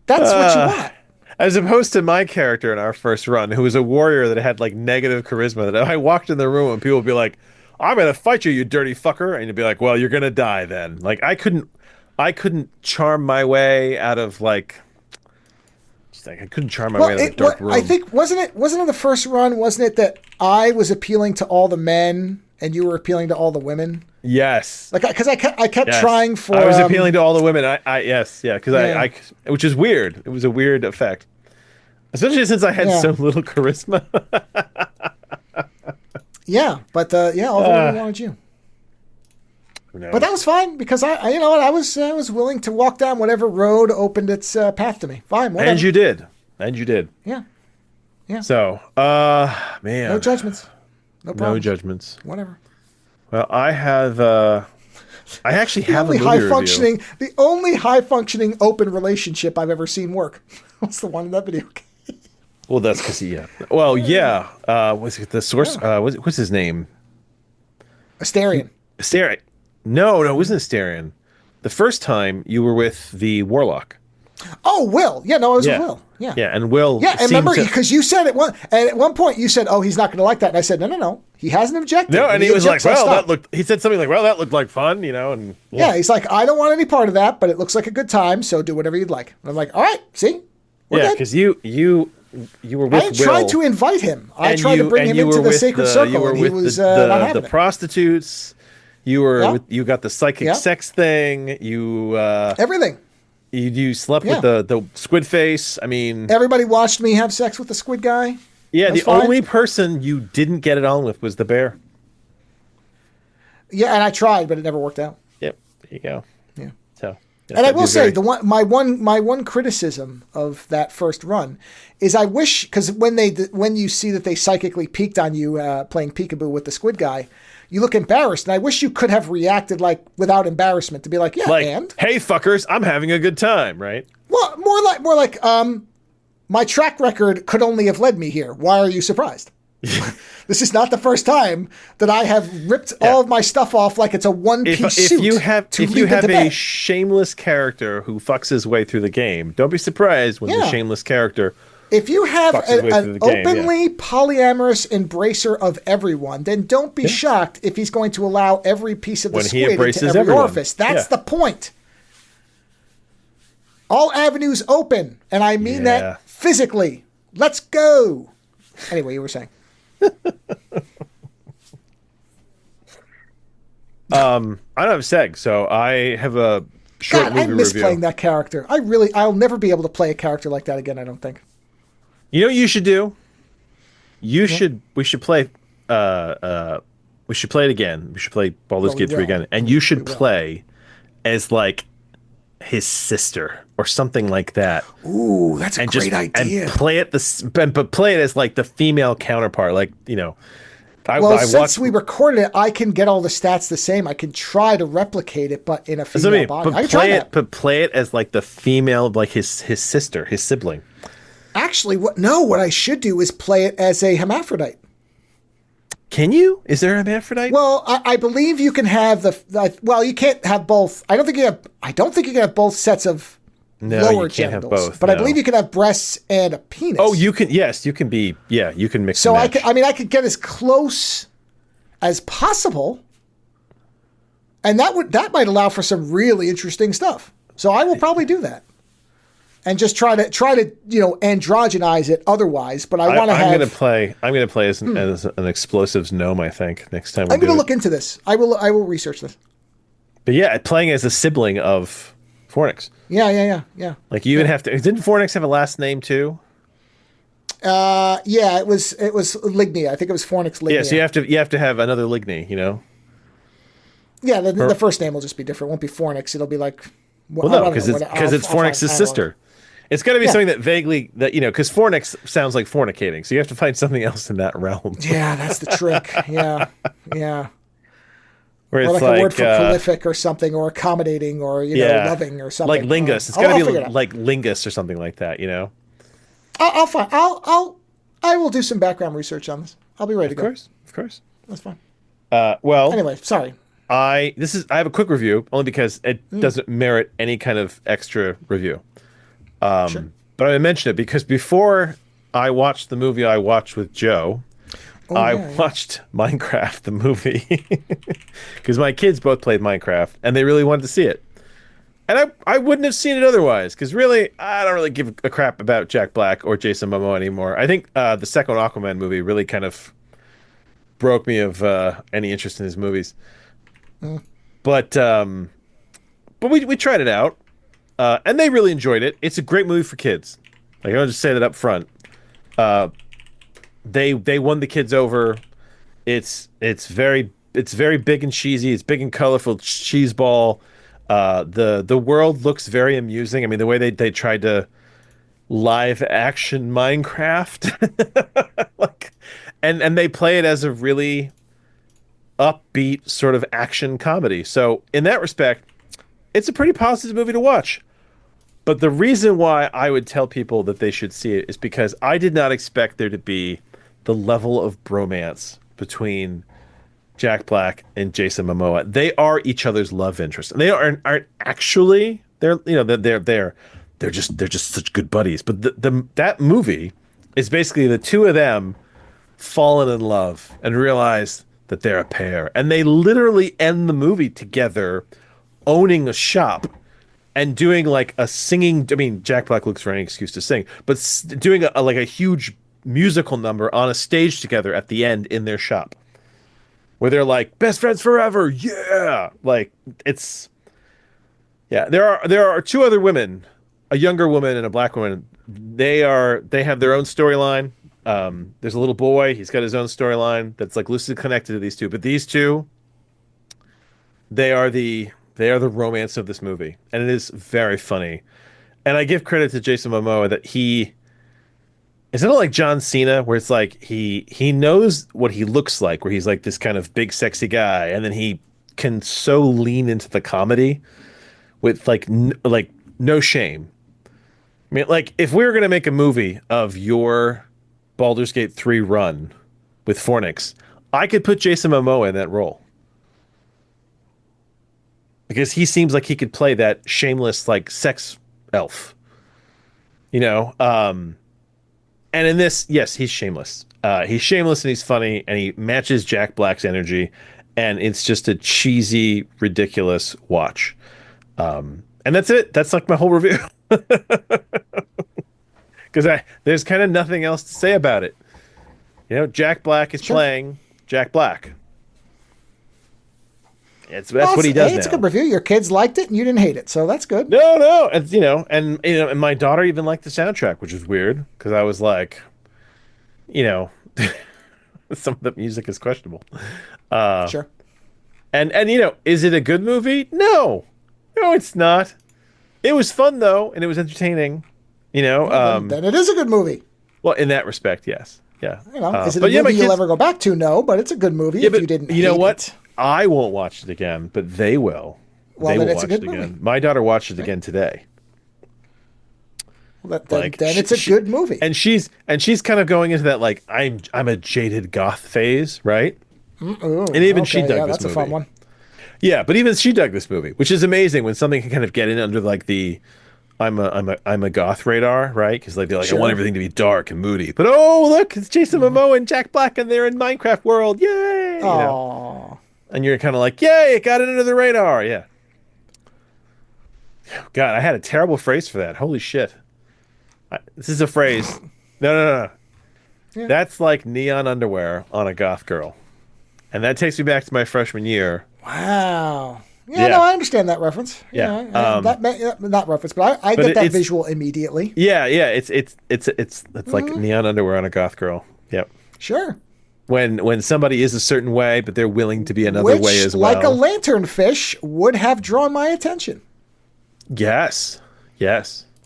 That's what you want. As opposed to my character in our first run, who was a warrior that had like negative charisma. That I walked in the room and people would be like, "I'm gonna fight you, you dirty fucker," and you'd be like, "Well, you're gonna die then." Like I couldn't charm my way out of I couldn't charm my way out of the dark room. I think wasn't it the first run? Wasn't it that I was appealing to all the men and you were appealing to all the women? Yes. Because I kept trying for. I was appealing to all the women. Which is weird. It was a weird effect, especially since I had so little charisma. Yeah, but Overlord wanted you. But that was fine because I you know what, I was willing to walk down whatever road opened its path to me. Fine, whatever. And you did. Yeah. Yeah. So, man. No judgments. No problems. No judgments. Whatever. Well, I actually have a movie review. The only high-functioning open relationship I've ever seen work was the one in that video game. Well, that's because Well, yeah. Was it the source? Yeah. What's his name? Astarion. Astarion. No, it wasn't Astarion. The first time you were with the Warlock. Oh, Will. Yeah, no, it was with Will. Yeah. Yeah, and Will. Yeah, and remember, because you said at one point, you said, oh, he's not going to like that. And I said, no. He hasn't objected. No, and he was like, well, he said something like, well, that looked like fun, and. Yeah, he's like, I don't want any part of that, but it looks like a good time, so do whatever you'd like. And I'm like, all right, see? We're good. Because you were with Will. I tried to invite him. I tried to bring him into the sacred circle, and he was not having the prostitutes. You were you got the psychic sex thing. Everything. You slept with the squid face. I mean, everybody watched me have sex with the squid guy. Yeah, the only person you didn't get it on with was the bear. Yeah, and I tried, but it never worked out. Yep, there you go. Yeah. So, and I will say my one criticism of that first run is I wish, because when you see that they psychically peeked on you playing peekaboo with the squid guy, you look embarrassed, and I wish you could have reacted like without embarrassment to be like, and hey fuckers, I'm having a good time, right? Well, more like my track record could only have led me here. Why are you surprised? This is not the first time that I have ripped all of my stuff off like it's a one-piece suit. If you have a shameless character who fucks his way through the game, don't be surprised when the shameless character. If you have an openly polyamorous embracer of everyone, then don't be shocked if he's going to allow every piece of the squid into every orifice. That's the point. All avenues open, and I mean that physically. Let's go. Anyway, you were saying. I don't have seg, so I have a short movie review. I miss playing that character. I'll never be able to play a character like that again, I don't think. You know what you should do? We should play we should play it again. We should play Baldur's Gate 3 again. And you should play as like his sister or something like that. Ooh, that's a great idea. And play it but play it as like the female counterpart, like, since we recorded it, I can get all the stats the same. I can try to replicate it, but in a female body. But play it as like the female, like his sister, his sibling. Actually, what I should do is play it as a hermaphrodite. Can you? Is there a hermaphrodite? Well, I believe you can have you can't have both. I don't think you can have both sets of lower genitals. Have both, but I believe you can have breasts and a penis. Oh, you can. Yes, you can be. Yeah, you can mix. So I could get as close as possible, and that might allow for some really interesting stuff. So I will probably do that. And just try to androgynize it otherwise, but I want to have. I'm gonna play as an explosives gnome. I think next time. I'm gonna look into this. I will research this. But yeah, playing as a sibling of Fornix. Yeah. Like you even have to. Didn't Fornix have a last name too? Yeah, it was Lignia. I think it was Fornix Lignia. Yeah, so you have to have another Ligny. Yeah, the first name will just be different. It won't be Fornix. It'll be like. Well, no, because it's Fornix's sister. It's got to be something that vaguely because Fornix sounds like fornicating, so you have to find something else in that realm. Yeah, that's the trick. Yeah. Where or it's like a word for prolific or something, or accommodating, or loving or something. Like lingus. It's got to be like lingus or something like that. I'll find. I will do some background research on this. I'll be ready to go. Of course. That's fine. Anyway, sorry. I have a quick review only because it doesn't merit any kind of extra review. Sure. But I mentioned it because before I watched the movie I watched with Joe, I watched Minecraft, the movie, because my kids both played Minecraft and they really wanted to see it. And I wouldn't have seen it otherwise, because really, I don't really give a crap about Jack Black or Jason Momoa anymore. I think the second Aquaman movie really kind of broke me of any interest in his movies. But we tried it out, and they really enjoyed it. It's a great movie for kids. Like, I'll just say that up front. They won the kids over. It's very big and cheesy. It's big and colorful cheese ball. The world looks very amusing. I mean, the way they tried to live action Minecraft, like, and they play it as a really upbeat sort of action comedy. So in that respect, it's a pretty positive movie to watch. But the reason why I would tell people that they should see it is because I did not expect there to be the level of bromance between Jack Black and Jason Momoa. They are each other's love interest. And they aren't actually, they're just such good buddies. But that movie is basically the two of them falling in love and realize that they're a pair. And they literally end the movie together owning a shop and doing like a singing. I mean, Jack Black looks for any excuse to sing, but doing a huge musical number on a stage together at the end in their shop, where they're like best friends forever. Yeah, like it's yeah. There are two other women, a younger woman and a black woman. They have their own storyline. There's a little boy. He's got his own storyline that's like loosely connected to these two. But these two, they are the romance of this movie, and it is very funny. And I give credit to Jason Momoa that it's not like John Cena, where it's like he knows what he looks like, where he's like this kind of big sexy guy, and then he can so lean into the comedy with like no shame. I mean, like if we were gonna make a movie of your Baldur's Gate 3 run with Fornix, I could put Jason Momoa in that role. Because he seems like he could play that shameless, like, sex elf. You know? And in this, yes, he's shameless. He's shameless and he's funny, and he matches Jack Black's energy, and it's just a cheesy, ridiculous watch. And that's it. That's like my whole review. Because there's kind of nothing else to say about it. You know, Jack Black is playing Jack Black. That's what he does. Hey, it's a good review. Your kids liked it, and you didn't hate it, so that's good. No, and my daughter even liked the soundtrack, which is weird because I was like, some of the music is questionable. Sure. And is it a good movie? No, it's not. It was fun though, and it was entertaining. Then it is a good movie. Well, in that respect, yes. Yeah. Is it a movie you'll ever go back to? No, but it's a good movie if you didn't hate it. You know what? I won't watch it again, but they will. Well, then it's a good movie. My daughter watched it again today. Well, then it's a good movie. And she's kind of going into that like I'm a jaded goth phase, right? Ooh, and even she dug this movie. That's a fun one. Yeah, but even she dug this movie, which is amazing when something can kind of get in under like the I'm a goth radar, right? Because like they're like, sure. I want everything to be dark and moody. But oh look, it's Jason Momoa and Jack Black, and they're in Minecraft world. Yay! Aww. And you're kind of like, yay, it got it under the radar. Yeah. God, I had a terrible phrase for that. Holy shit. This is a phrase. No. Yeah. That's like neon underwear on a goth girl. And that takes me back to my freshman year. Wow. Yeah, no, I understand that reference. Yeah. Not reference, but I get that visual immediately. Yeah. It's like neon underwear on a goth girl. Yep. Sure. When somebody is a certain way, but they're willing to be another way as well. Like a lanternfish would have drawn my attention. Yes.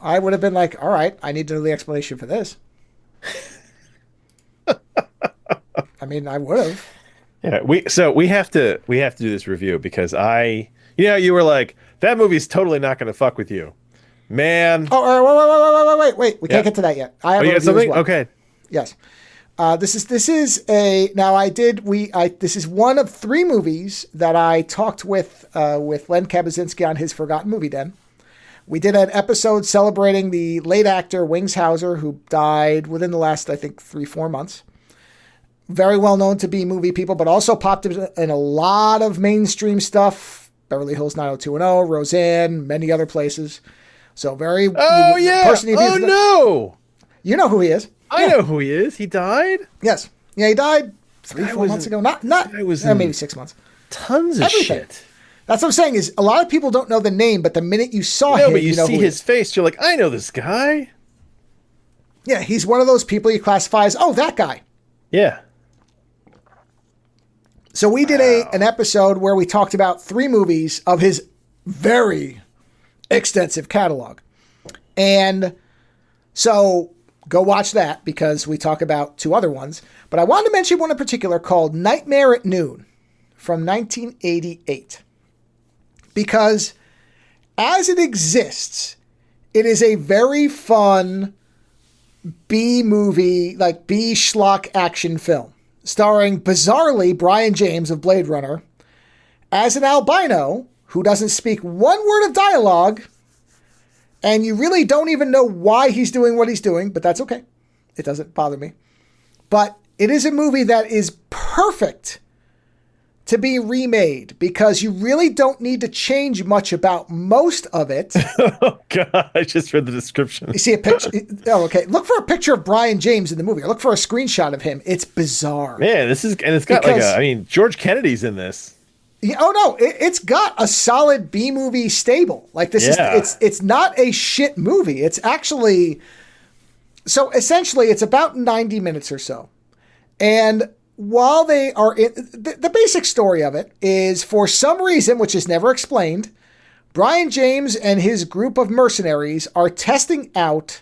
I would have been like, all right, I need to know the explanation for this. I mean, I would have. Yeah, we have to do this review because you were like, that movie's totally not going to fuck with you, man. Oh, wait, we can't get to that yet. I have you got something? Well. Okay. Yes. This is one of 3 movies that I talked with Len Kabaczynski on his Forgotten Movie Den. We did an episode celebrating the late actor Wings Hauser, who died within the last, I think, 3-4 months. Very well known to B-movie people, but also popped in a lot of mainstream stuff. Beverly Hills 90210, Roseanne, many other plales. So very... Oh, yeah! No! You know who he is. I know who he is. He died? Yes. Yeah, he died 3-4 months ago. Not maybe 6 months. Tons of shit. That's what I'm saying is a lot of people don't know the name, but the minute you saw him, but you know see his face, you're like, I know this guy. Yeah, he's one of those people you classify as, oh, that guy. Yeah. So we did an episode where we talked about 3 movies of his very extensive catalog. And so go watch that because we talk about 2 other ones. But I wanted to mention one in particular called Nightmare at Noon from 1988. Because as it exists, it is a very fun B movie, like B schlock action film, starring, bizarrely, Brian James of Blade Runner as an albino who doesn't speak one word of dialogue, and you really don't even know why he's doing what he's doing, but that's okay. It doesn't bother me. But it is a movie that is perfect to be remade because you really don't need to change much about most of it. Oh, God. I just read the description. You see a picture? Oh, okay. Look for a picture of Brian James in the movie, or look for a screenshot of him. It's bizarre. Man, it's got George Kennedy's in this. Yeah, oh, no. It's got a solid B movie stable. Like, this is, it's not a shit movie. It's actually, so essentially, it's about 90 minutes or so. And while they are in, the basic story of it is, for some reason, which is never explained, Brian James and his group of mercenaries are testing out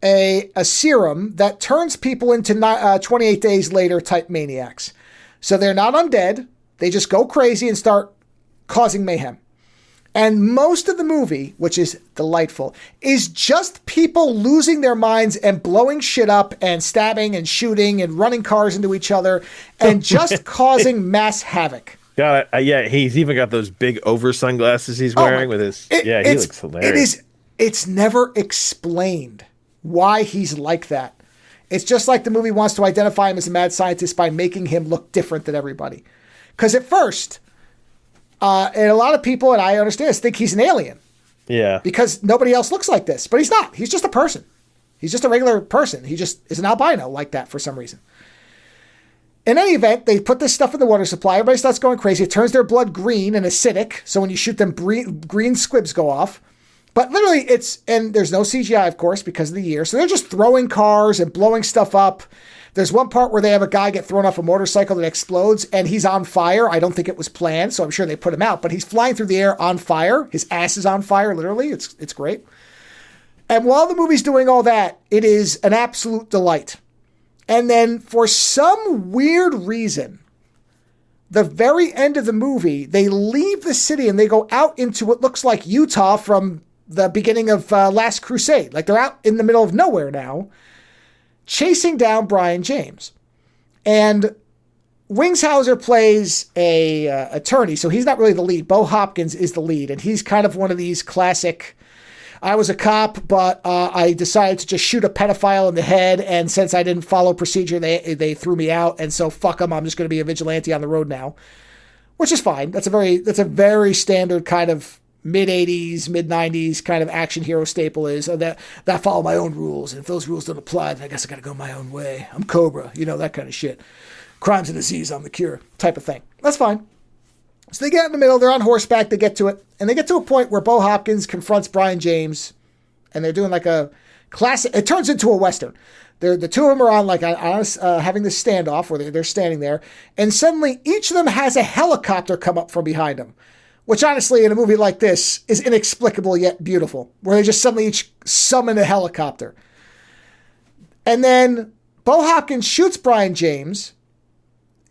a serum that turns people into 28 days later type maniacs. So they're not undead. They just go crazy and start causing mayhem. And most of the movie, which is delightful, is just people losing their minds and blowing shit up and stabbing and shooting and running cars into each other and just causing mass havoc. Got it. Yeah, he's even got those big over sunglasses he's wearing with his... he looks hilarious. It's never explained why he's like that. It's just like the movie wants to identify him as a mad scientist by making him look different than everybody. Because at first... and a lot of people, and I understand this, think he's an alien. Yeah. Because nobody else looks like this. But he's not. He's just a person. He's just a regular person. He just is an albino like that for some reason. In any event, they put this stuff in the water supply. Everybody starts going crazy. It turns their blood green and acidic. So when you shoot them, green squibs go off. But literally and there's no CGI, of course, because of the year. So they're just throwing cars and blowing stuff up. There's one part where they have a guy get thrown off a motorcycle that explodes, and he's on fire. I don't think it was planned, so I'm sure they put him out. But he's flying through the air on fire. His ass is on fire, literally. It's great. And while the movie's doing all that, it is an absolute delight. And then for some weird reason, the very end of the movie, they leave the city and they go out into what looks like Utah from the beginning of Last Crusade. Like they're out in the middle of nowhere now, chasing down Brian James. And Wingshauser plays a attorney, so he's not really the lead. Bo Hopkins is the lead, and he's kind of one of these classic, I was a cop, but I decided to just shoot a pedophile in the head, and since I didn't follow procedure, they threw me out, and so fuck them, I'm just going to be a vigilante on the road now. Which is fine. That's a very standard kind of mid-'80s, mid-'90s kind of action hero staple is that follow my own rules. And if those rules don't apply, then I guess I got to go my own way. I'm Cobra, that kind of shit. Crime's a disease, I'm the cure type of thing. That's fine. So they get in the middle, they're on horseback, they get to it. And they get to a point where Bo Hopkins confronts Brian James, and they're doing like a classic, it turns into a Western. The two of them are on like having this standoff where they're standing there. And suddenly each of them has a helicopter come up from behind them. Which honestly, in a movie like this, is inexplicable yet beautiful. Where they just suddenly each summon a helicopter. And then Bo Hopkins shoots Brian James.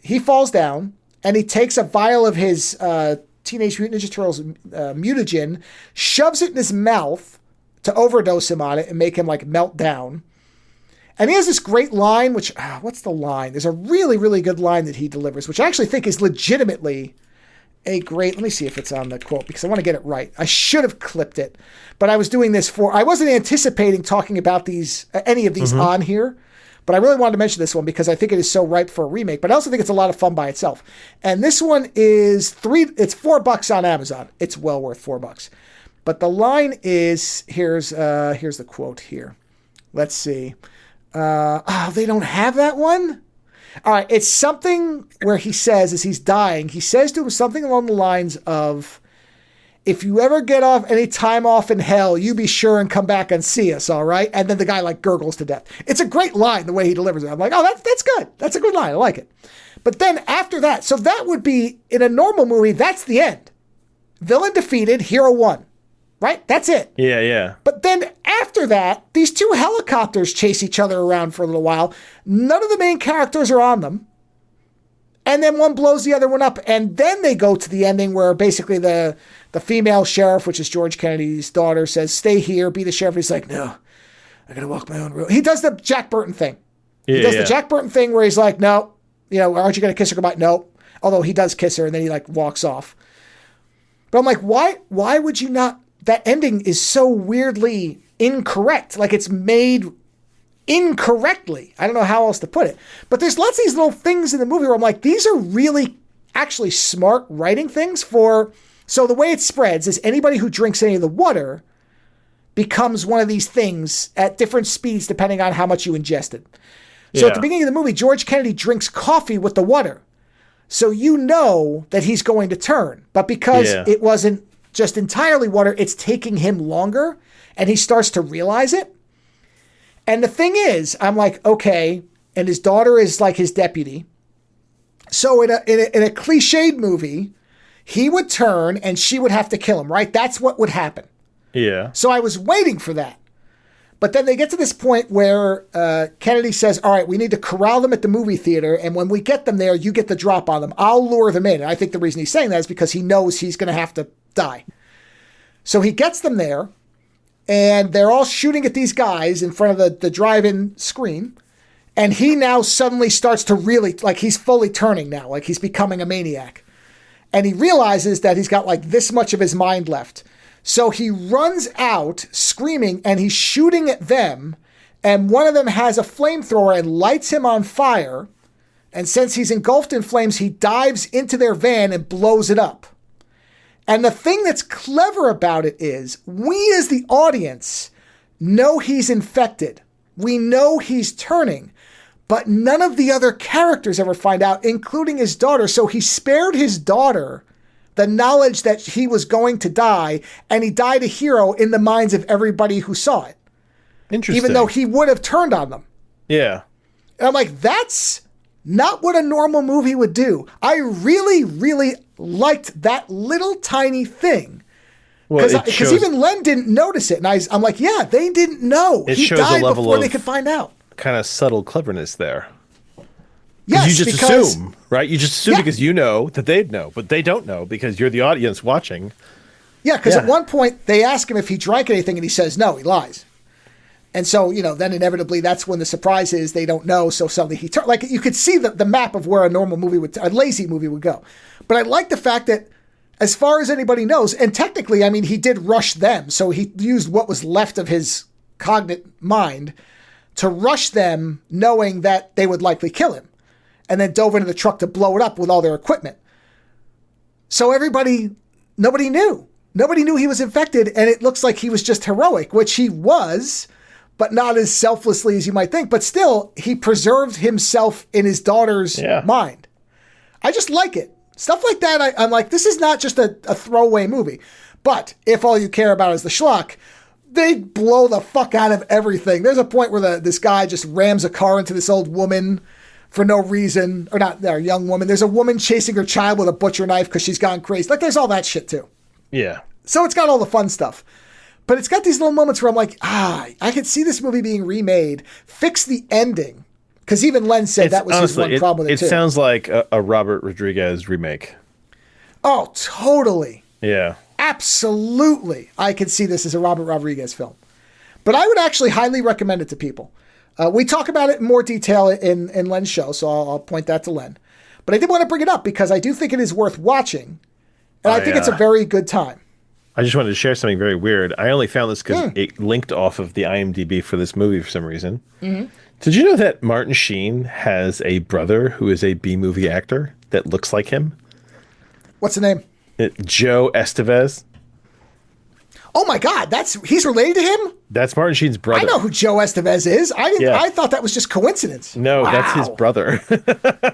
He falls down. And he takes a vial of his Teenage Mutant Ninja Turtles mutagen, shoves it in his mouth to overdose him on it and make him like melt down. And he has this great line, which, what's the line? There's a really, really good line that he delivers, which I actually think is legitimately a great, let me see if it's on the quote because I want to get it right. I should have clipped it, but I was doing this I wasn't anticipating talking about any of these on here, but I really wanted to mention this one because I think it is so ripe for a remake, but I also think it's a lot of fun by itself. And this one is it's $4 on Amazon. It's well worth $4. But the line is, here's the quote here. Let's see. They don't have that one? All right, it's something where he says, as he's dying, he says to him something along the lines of, if you ever get any time off in hell, you be sure and come back and see us, all right? And then the guy like gurgles to death. It's a great line, the way he delivers it. I'm like, oh, that's good. That's a good line. I like it. But then after that, so that would be, in a normal movie, that's the end. Villain defeated, hero won. Right? That's it. Yeah, yeah. But then after that, these two helicopters chase each other around for a little while. None of the main characters are on them. And then one blows the other one up. And then they go to the ending where basically the female sheriff, which is George Kennedy's daughter, says, stay here, be the sheriff. He's like, no, I got to walk my own road. He does the Jack Burton thing. He does the Jack Burton thing where he's like, no, aren't you going to kiss her goodbye? No. Although he does kiss her and then he like walks off. But I'm like, why would you not? That ending is so weirdly incorrect. Like it's made incorrectly. I don't know how else to put it. But there's lots of these little things in the movie where I'm like, these are really actually smart writing things for... So the way it spreads is anybody who drinks any of the water becomes one of these things at different speeds depending on how much you ingested. So at the beginning of the movie, George Kennedy drinks coffee with the water. So you know that he's going to turn. But because it wasn't just entirely water, it's taking him longer, and he starts to realize it. And the thing is, I'm like, okay, and his daughter is like his deputy. So in a cliched movie, he would turn and she would have to kill him, right? That's what would happen. Yeah. So I was waiting for that. But then they get to this point where Kennedy says, all right, we need to corral them at the movie theater. And when we get them there, you get the drop on them. I'll lure them in. And I think the reason he's saying that is because he knows he's going to have to die. So he gets them there, and they're all shooting at these guys in front of the drive-in screen. And he now suddenly starts to really, like he's fully turning now, like he's becoming a maniac. And he realizes that he's got like this much of his mind left. So he runs out screaming and he's shooting at them. And one of them has a flamethrower and lights him on fire. And since he's engulfed in flames, he dives into their van and blows it up. And the thing that's clever about it is we as the audience know he's infected. We know he's turning, but none of the other characters ever find out, including his daughter. So he spared his daughter the knowledge that he was going to die, and he died a hero in the minds of everybody who saw it. Interesting. Even though he would have turned on them. Yeah. And I'm like, that's not what a normal movie would do. I really, really liked that little tiny thing. Because even Len didn't notice it. And I'm like, yeah, they didn't know. He died before they could find out. Kind of subtle cleverness there. Yes, you just assume, right? You just assume because you know that they'd know, but they don't know because you're the audience watching. Yeah, because at one point they ask him if he drank anything and he says no, he lies. And so, then inevitably that's when the surprise is they don't know. So suddenly like you could see the map of where a normal movie a lazy movie would go. But I like the fact that as far as anybody knows, and technically, I mean, he did rush them. So he used what was left of his cognate mind to rush them knowing that they would likely kill him. And then dove into the truck to blow it up with all their equipment. So nobody knew. Nobody knew he was infected, and it looks like he was just heroic, which he was, but not as selflessly as you might think. But still, he preserved himself in his daughter's mind. I just like it. Stuff like that, I'm like, this is not just a throwaway movie. But if all you care about is the schlock, they blow the fuck out of everything. There's a point where this guy just rams a car into this old woman for no reason, or not, a young woman. There's a woman chasing her child with a butcher knife because she's gone crazy. Like, there's all that shit, too. Yeah. So it's got all the fun stuff. But it's got these little moments where I'm like, I could see this movie being remade. Fix the ending. Because even Len said that was his one problem with it, too. It sounds like a Robert Rodriguez remake. Oh, totally. Yeah. Absolutely. I could see this as a Robert Rodriguez film. But I would actually highly recommend it to people. We talk about it in more detail in Len's show, so I'll point that to Len. But I did want to bring it up because I do think it is worth watching. And I think it's a very good time. I just wanted to share something very weird. I only found this because it linked off of the IMDb for this movie for some reason. Mm-hmm. Did you know that Martin Sheen has a brother who is a B-movie actor that looks like him? What's the name? Joe Estevez. Oh my God, he's related to him? That's Martin Sheen's brother. I know who Joe Estevez is. I thought that was just coincidence. No, that's his brother.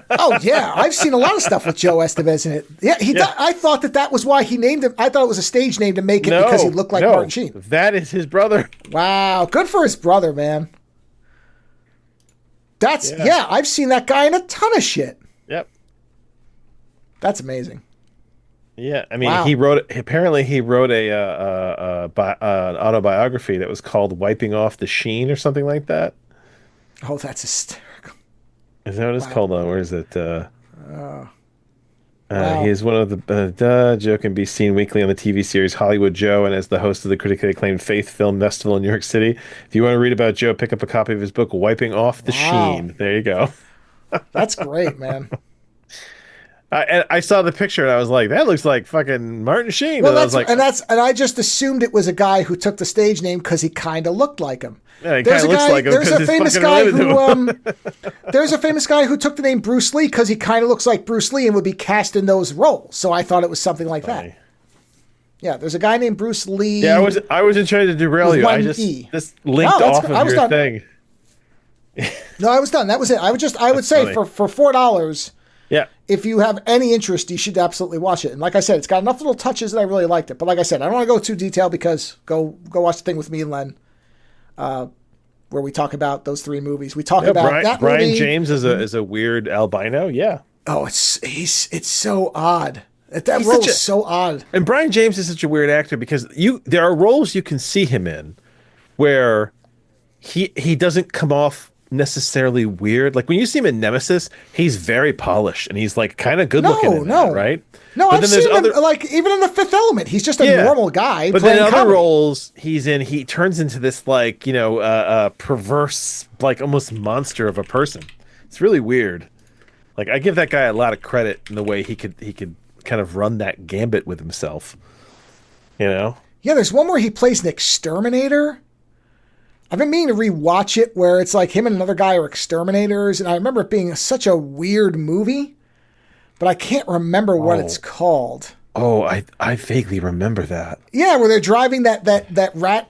Oh yeah, I've seen a lot of stuff with Joe Estevez in it. Yeah, I thought that was why he named him. I thought it was a stage name to make it because he looked like Martin Sheen. That is his brother. Wow, good for his brother, man. I've seen that guy in a ton of shit. Yep. That's amazing. Yeah, I mean, Wow. Apparently, he wrote an autobiography that was called "Wiping Off the Sheen" or something like that. Oh, that's hysterical. Is that what it's Wow. called? Where is it? He Wow. is one of the Joe can be seen weekly on the TV series Hollywood Joe, and as the host of the critically acclaimed Faith Film Festival in New York City. If you want to read about Joe, pick up a copy of his book "Wiping Off the Wow. Sheen." There you go. That's great, man. And I saw the picture and I was like, "That looks like fucking Martin Sheen." Well, And I was like, and I just assumed it was a guy who took the stage name because he kind of looked like him. "Yeah, he kind of looks like him There's because a he's famous fucking guy related to him." there's a famous guy who took the name Bruce Lee because he kind of looks like Bruce Lee and would be cast in those roles. So I thought it was something like that. Yeah, there's a guy named Bruce Lee. Yeah, I wasn't trying to derail you. I just linked off of your done. thing. No, I was done. That was it. I would say funny. for $4, Yeah. if you have any interest, you should absolutely watch it. And like I said, it's got enough little touches that I really liked it. But like I said, I don't want to go too detailed because go watch the thing with me and Len, where we talk about those 3 movies. We talk about that Brian movie. James is a weird albino. Yeah. Oh, it's so odd. That role is so odd. And Brian James is such a weird actor because there are roles you can see him in where he doesn't come off necessarily weird. Like when you see him in Nemesis, he's very polished and he's like kind of good looking in that, right? No, but I've seen him like even in The Fifth Element, he's just a normal guy. But then other comedy. roles he's in, he turns into this like perverse, like almost monster of a person. It's really weird. Like I give that guy a lot of credit in the way he could kind of run that gambit with himself. You know? Yeah, there's one where he plays an exterminator. I've been meaning to rewatch it where it's like him and another guy are exterminators, and I remember it being such a weird movie, but I can't remember what it's called. Oh, I vaguely remember that. Yeah, where they're driving that rat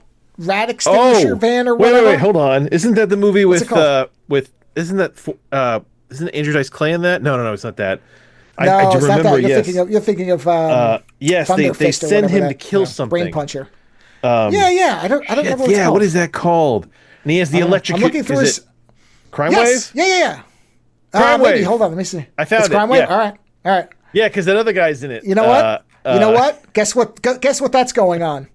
extinguisher van or whatever. Wait, hold on. Isn't that the movie What's it called? isn't Andrew Dice Clay in that? No, it's not that. No, I do it's remember, not that. yes. You're thinking of Yes, Thunder they Fist or send whatever him to kill something. Brain Puncher. I don't remember what it's called. Yeah, what is that called? And he has the electric. I'm looking through his Crime Yes. Wave? Yeah. Crime Maybe. Wave. Hold on, let me see. I found it's Crime it, Wave? yeah. All right. Yeah, because that other guy's in it. You know what? You know what? Guess what? Guess what that's going on?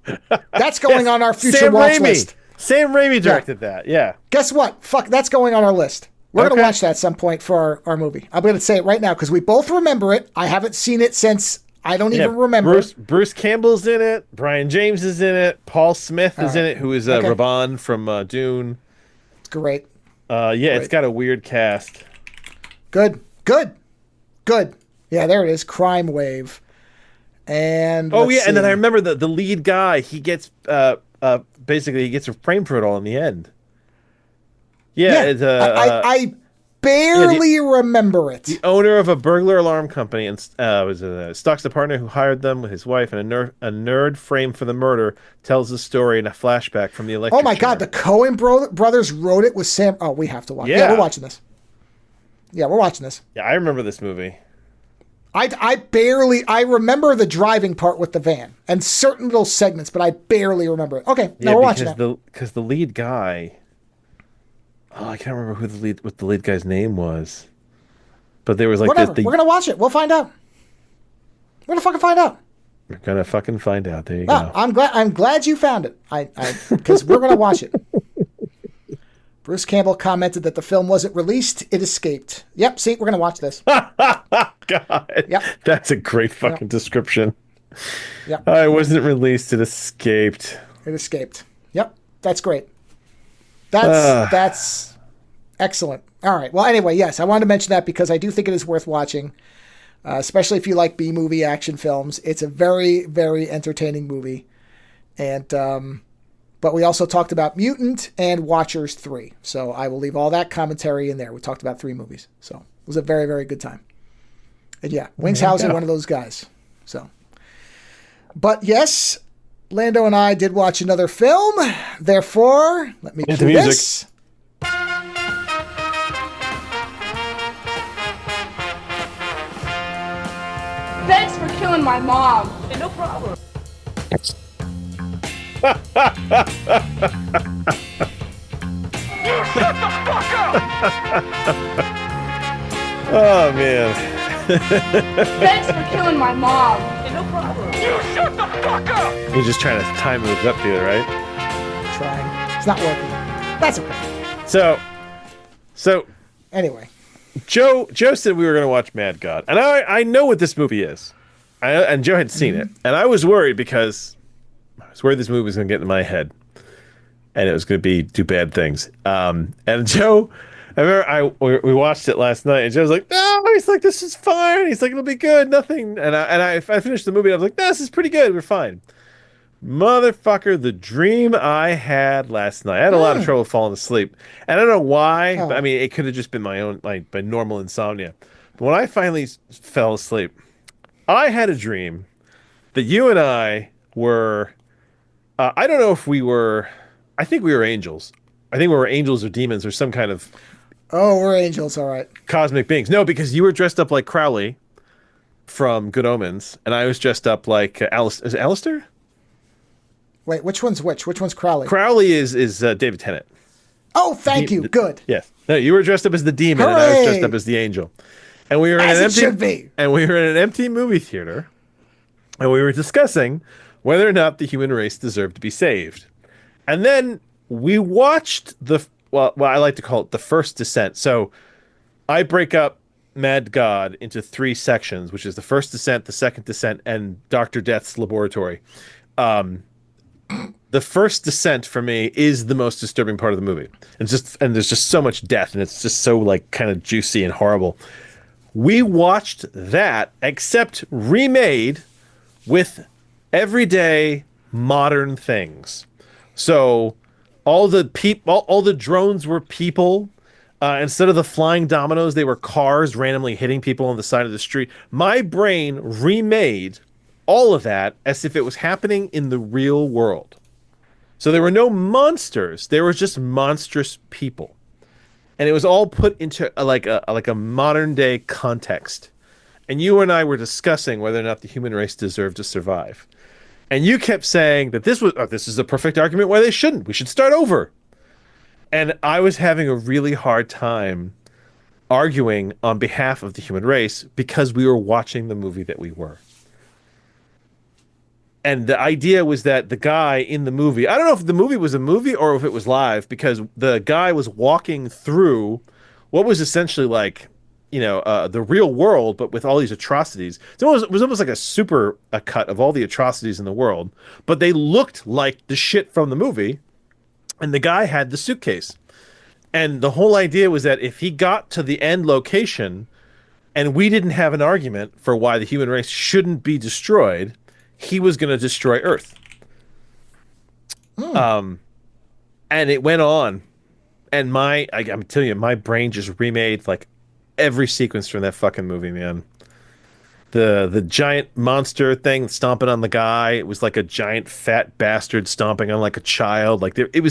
That's going on our future Sam watch Raimi. list. Sam Raimi directed that. Yeah. Guess what? Fuck, that's going on our list. We're going to watch that at some point for our movie. I'm going to say it right now because we both remember it. I haven't seen it since I don't even remember. Bruce Campbell's in it. Brian James is in it. Paul Smith is in it, who is Raban from Dune. It's great. It's got a weird cast. Good. Yeah, there it is. Crime Wave. And and then I remember the lead guy. He gets basically he gets framed for it all in the end. I barely remember it. The owner of a burglar alarm company and stalks the partner who hired them with his wife, and a nerd framed for the murder tells the story in a flashback from the electric Oh my God, the Coen brothers wrote it with Sam. Oh, we have to watch. Yeah, we're watching this. Yeah, we're watching this. Yeah, I remember this movie. I remember the driving part with the van and certain little segments, but I barely remember it. Okay, we're watching that. Because the lead guy. Oh, I can't remember what the lead guy's name was. But there was like whatever. We're gonna watch it. We'll find out. We're gonna fucking find out. We're gonna fucking find out. There you go. I'm glad you found it. Because we're gonna watch it. Bruce Campbell commented that the film wasn't released; it escaped. Yep. See, we're gonna watch this. God. Yep. That's a great fucking description. Yep. It wasn't released; it escaped. It escaped. Yep. That's great. That's excellent. All right. Well, anyway, yes, I wanted to mention that because I do think it is worth watching, especially if you like B-movie action films. It's a very, very entertaining movie. And but we also talked about Mutant and Watchers 3. So I will leave all that commentary in there. We talked about 3 movies. So it was a very, very good time. And yeah, Wings Hauser, one of those guys. So, but yes, Lando and I did watch another film. Therefore, let me cue this. Thanks for killing my mom. Hey, no problem. You shut the fuck up! Oh man. Thanks for killing my mom. No problem. You shut the fuck up! You're just trying to time it up to it, right? Trying. It's not working. That's okay. So Anyway. Joe said we were going to watch Mad God, and I know what this movie is, and Joe had seen it, and I was worried because I was worried this movie was going to get in my head, and it was going to do bad things. And Joe, I remember we watched it last night, and Joe was like, "No," he's like, "This is fine." He's like, "It'll be good, nothing." And I finished the movie, and I was like, "No, this is pretty good. We're fine." Motherfucker, the dream I had last night. I had a lot of trouble falling asleep. And I don't know why. But, I mean, it could have just been my own, my normal insomnia. But when I finally fell asleep, I had a dream that you and I were, I don't know if we were, I think we were angels. I think we were angels or demons or some kind of. Oh, we're angels, all right. Cosmic beings. No, because you were dressed up like Crowley from Good Omens. And I was dressed up like Is it Alistair? Wait, which one's which? Which one's Crowley? Crowley is David Tennant. Oh, thank you. Good. Yes. No, you were dressed up as the demon, Hooray! and I was dressed up as the angel. And we were in As it should be. And we were in an empty movie theater, and we were discussing whether or not the human race deserved to be saved. And then we watched well, I like to call it the first descent. So I break up Mad God into 3 sections, which is the first descent, the second descent, and Dr. Death's laboratory. The first descent for me is the most disturbing part of the movie. And there's just so much death, and it's just so like kind of juicy and horrible. We watched that, except remade with everyday modern things. So all the drones were people. Instead of the flying dominoes, they were cars randomly hitting people on the side of the street. My brain remade all of that as if it was happening in the real world. So there were no monsters. There were just monstrous people. And it was all put into a modern day context. And you and I were discussing whether or not the human race deserved to survive. And you kept saying that this is a perfect argument why they shouldn't. We should start over. And I was having a really hard time arguing on behalf of the human race because we were watching the movie that we were. And the idea was that the guy in the movie, I don't know if the movie was a movie or if it was live, because the guy was walking through what was essentially like, the real world, but with all these atrocities. So it was almost like a cut of all the atrocities in the world, but they looked like the shit from the movie. And the guy had the suitcase. And the whole idea was that if he got to the end location and we didn't have an argument for why the human race shouldn't be destroyed, he was going to destroy Earth. And it went on. And I'm telling you, my brain just remade like every sequence from that fucking movie, man. The giant monster thing stomping on the guy, it was like a giant fat bastard stomping on like a child. Like it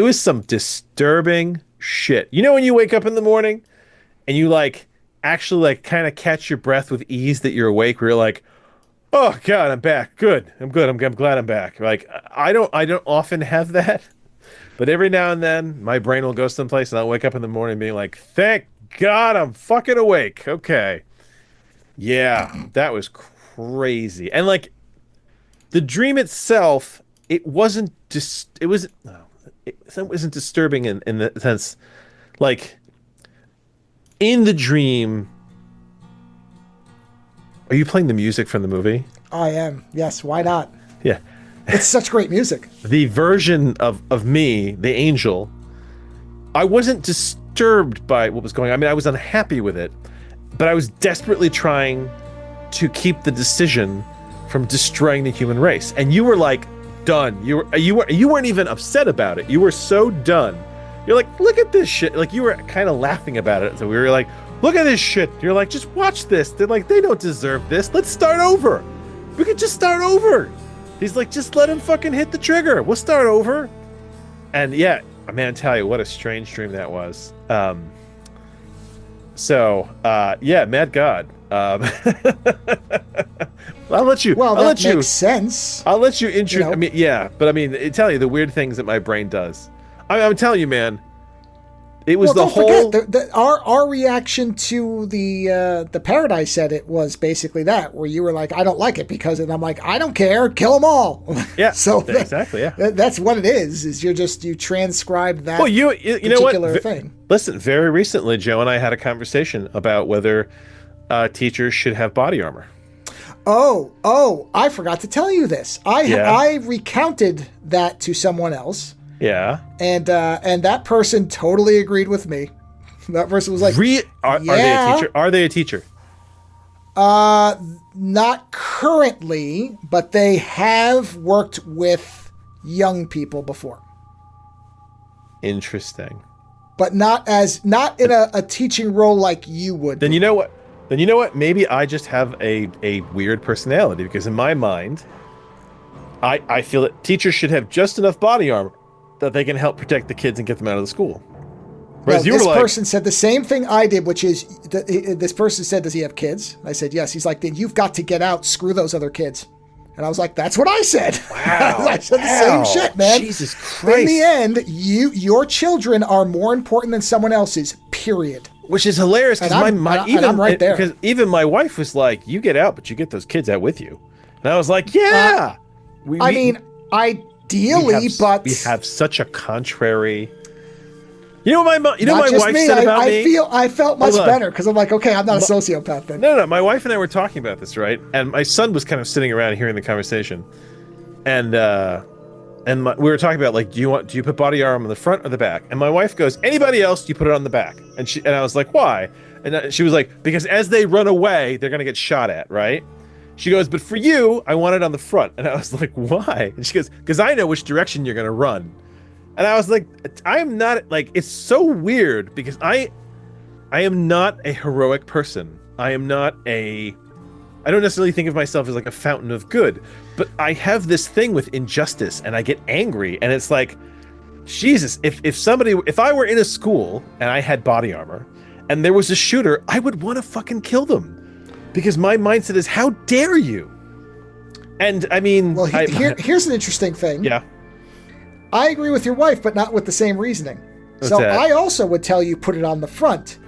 was some disturbing shit. You know when you wake up in the morning and you like actually like kind of catch your breath with ease that you're awake, where you're like, "Oh God, I'm back. Good. I'm good. I'm glad I'm back." Like I don't often have that, but every now and then my brain will go someplace and I'll wake up in the morning being like, "Thank God I'm fucking awake." Okay. Yeah, that was crazy. And like the dream itself, it wasn't disturbing in the sense, like in the dream. Are you playing the music from the movie? I am. Yes, why not? Yeah. It's such great music. The version of me, the angel, I wasn't disturbed by what was going on. I mean, I was unhappy with it, but I was desperately trying to keep the decision from destroying the human race. And you were like done. You weren't even upset about it. You were so done. You're like, "Look at this shit." Like you were kind of laughing about it. So we were like, "Look at this shit." You're like, "Just watch this." They're like, "They don't deserve this. Let's start over. We could just start over." He's like, "Just let him fucking hit the trigger. We'll start over." And yeah, man, I tell you what a strange dream that was. Yeah, Mad God. I'll let you. Well, I'll that let makes sense. I'll let you intro. You know? I mean, yeah, but I mean, I tell you the weird things that my brain does. I'm telling you, man. It was well, the whole. Don't forget, our reaction to the Paradise Edit was basically that, where you were like, I don't like it because, and I'm like, I don't care, kill them all. Yeah, so exactly. Yeah, that's what it is you transcribed that. Well, you know what? Particular thing. Listen, very recently, Joe and I had a conversation about whether teachers should have body armor. Oh, I forgot to tell you this. I recounted that to someone else. Yeah. And that person totally agreed with me. That person was like, Are they a teacher? Are they a teacher? Not currently, but they have worked with young people before. Interesting. But not in a teaching role like you would. Then you know what? Maybe I just have a weird personality, because in my mind, I feel that teachers should have just enough body armor that they can help protect the kids and get them out of the school. Whereas this person said the same thing I did, which is, this person said, does he have kids? I said, yes. He's like, then you've got to get out, screw those other kids. And I was like, that's what I said. Wow. I said the same shit, man. Jesus Christ. In the end, your children are more important than someone else's, period. Which is hilarious, because I'm right there. Because even my wife was like, you get out, but you get those kids out with you. And I was like, yeah. Ideally, but we have such a contrary. You know what my wife me. said about me? I felt much better, because I'm like, okay, I'm not a sociopath then. No. My wife and I were talking about this, right? And my son was kind of sitting around hearing the conversation, and we were talking about, like, do you put body armor on the front or the back? And my wife goes, anybody else, you put it on the back. And I was like, why? And she was like, because as they run away, they're gonna get shot at, right? She goes, but for you, I want it on the front. And I was like, why? And she goes, because I know which direction you're gonna run. And I was like, I'm not, like, it's so weird, because I am not a heroic person. I don't necessarily think of myself as like a fountain of good, but I have this thing with injustice, and I get angry, and it's like, Jesus, if I were in a school and I had body armor and there was a shooter, I would want to fucking kill them, because my mindset is, how dare you? And I mean, well, here's an interesting thing. Yeah. I agree with your wife, but not with the same reasoning. What's so that? I also would tell you put it on the front,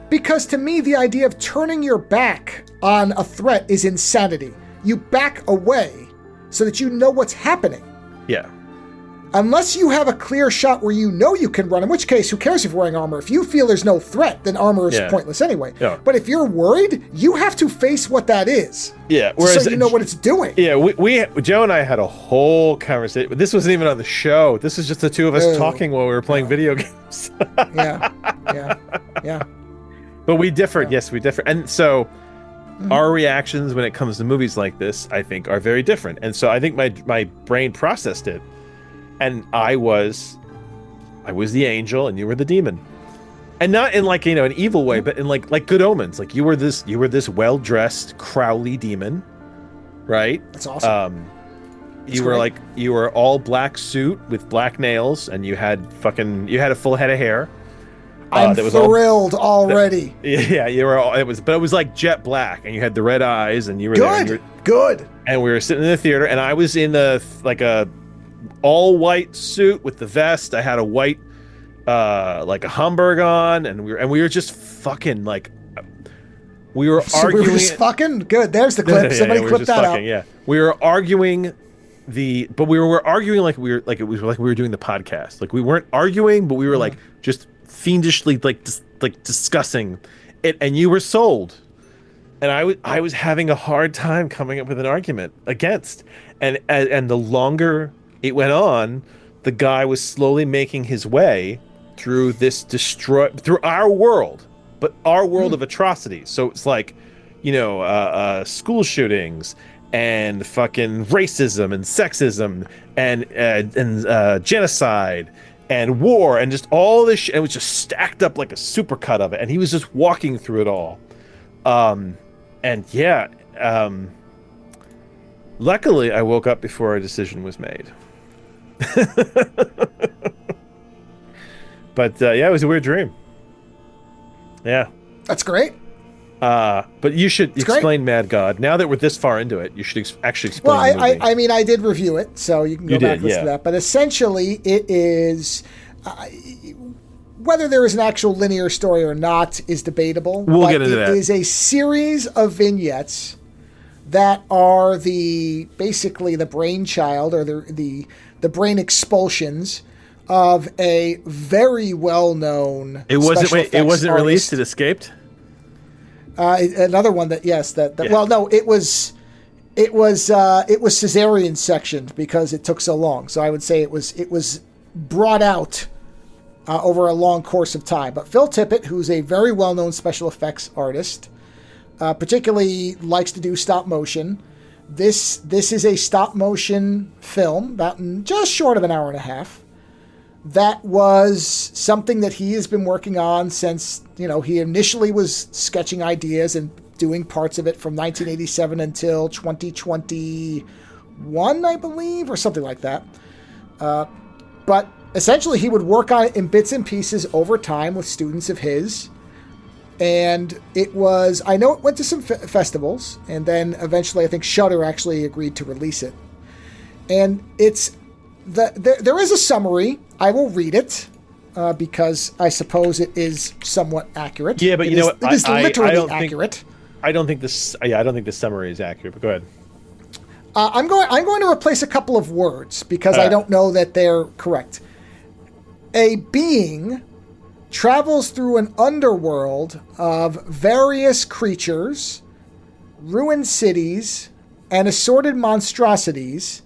because to me, the idea of turning your back on a threat is insanity. You back away so that you know what's happening. Yeah. Unless you have a clear shot where you know you can run, in which case, who cares if you're wearing armor? If you feel there's no threat, then armor is pointless anyway. Yeah. But if you're worried, you have to face what that is. Yeah. So you know what it's doing. Yeah, we Joe and I had a whole conversation. This wasn't even on the show. This was just the two of us talking while we were playing video games. Yeah. But we differed. Yes, we differed. And so our reactions when it comes to movies like this, I think, are very different. And so I think my brain processed it. And I was the angel and you were the demon. And not in, like, an evil way, but in like Good Omens. Like, you were this well-dressed Crowley demon, right? That's awesome. You were all black suit with black nails, and you had a full head of hair. I'm thrilled already. Yeah, it was like jet black, and you had the red eyes, and you were good. And we were sitting in the theater, and I was in a all white suit with the vest. I had a white like a Hamburg on, and we were just fucking, like, we were arguing. We were just fucking good. There's the clip. Somebody clip that out. Yeah, we were arguing but we were arguing like it was like we were doing the podcast. Like, we weren't arguing, but we were like just fiendishly like discussing it. And you were sold, and I was having a hard time coming up with an argument against. And the longer it went on, the guy was slowly making his way through through our world, but our world of atrocities. So it's like, school shootings and fucking racism and sexism and genocide and war and just all this shit. And it was just stacked up like a supercut of it. And he was just walking through it all. Luckily, I woke up before a decision was made. But it was a weird dream. Yeah. That's great. But you should explain Mad God. Now that we're this far into it, you should actually explain the movie. I mean, I did review it, so you can go back and listen to that. But essentially, it is... whether there is an actual linear story or not is debatable. We'll get into that. It is a series of vignettes that are basically the brainchild or the brain expulsions of a very well-known. It wasn't released. It escaped. Another one that yeah. Well, no, it was cesarean sectioned because it took so long. So I would say it was brought out over a long course of time. But Phil Tippett, who's a very well-known special effects artist, particularly likes to do stop motion. This is a stop motion film, about just short of an hour and a half. That was something that he has been working on since, he initially was sketching ideas and doing parts of it from 1987 until 2021, I believe, or something like that. But essentially, he would work on it in bits and pieces over time with students of his. And I know it went to some festivals, and then eventually I think Shudder actually agreed to release it. And there is a summary. I will read it because I suppose it is somewhat accurate. Yeah, but it is literally accurate. I don't think the summary is accurate, but go ahead. I'm going to replace a couple of words because I don't know that they're correct. A being travels through an underworld of various creatures, ruined cities, and assorted monstrosities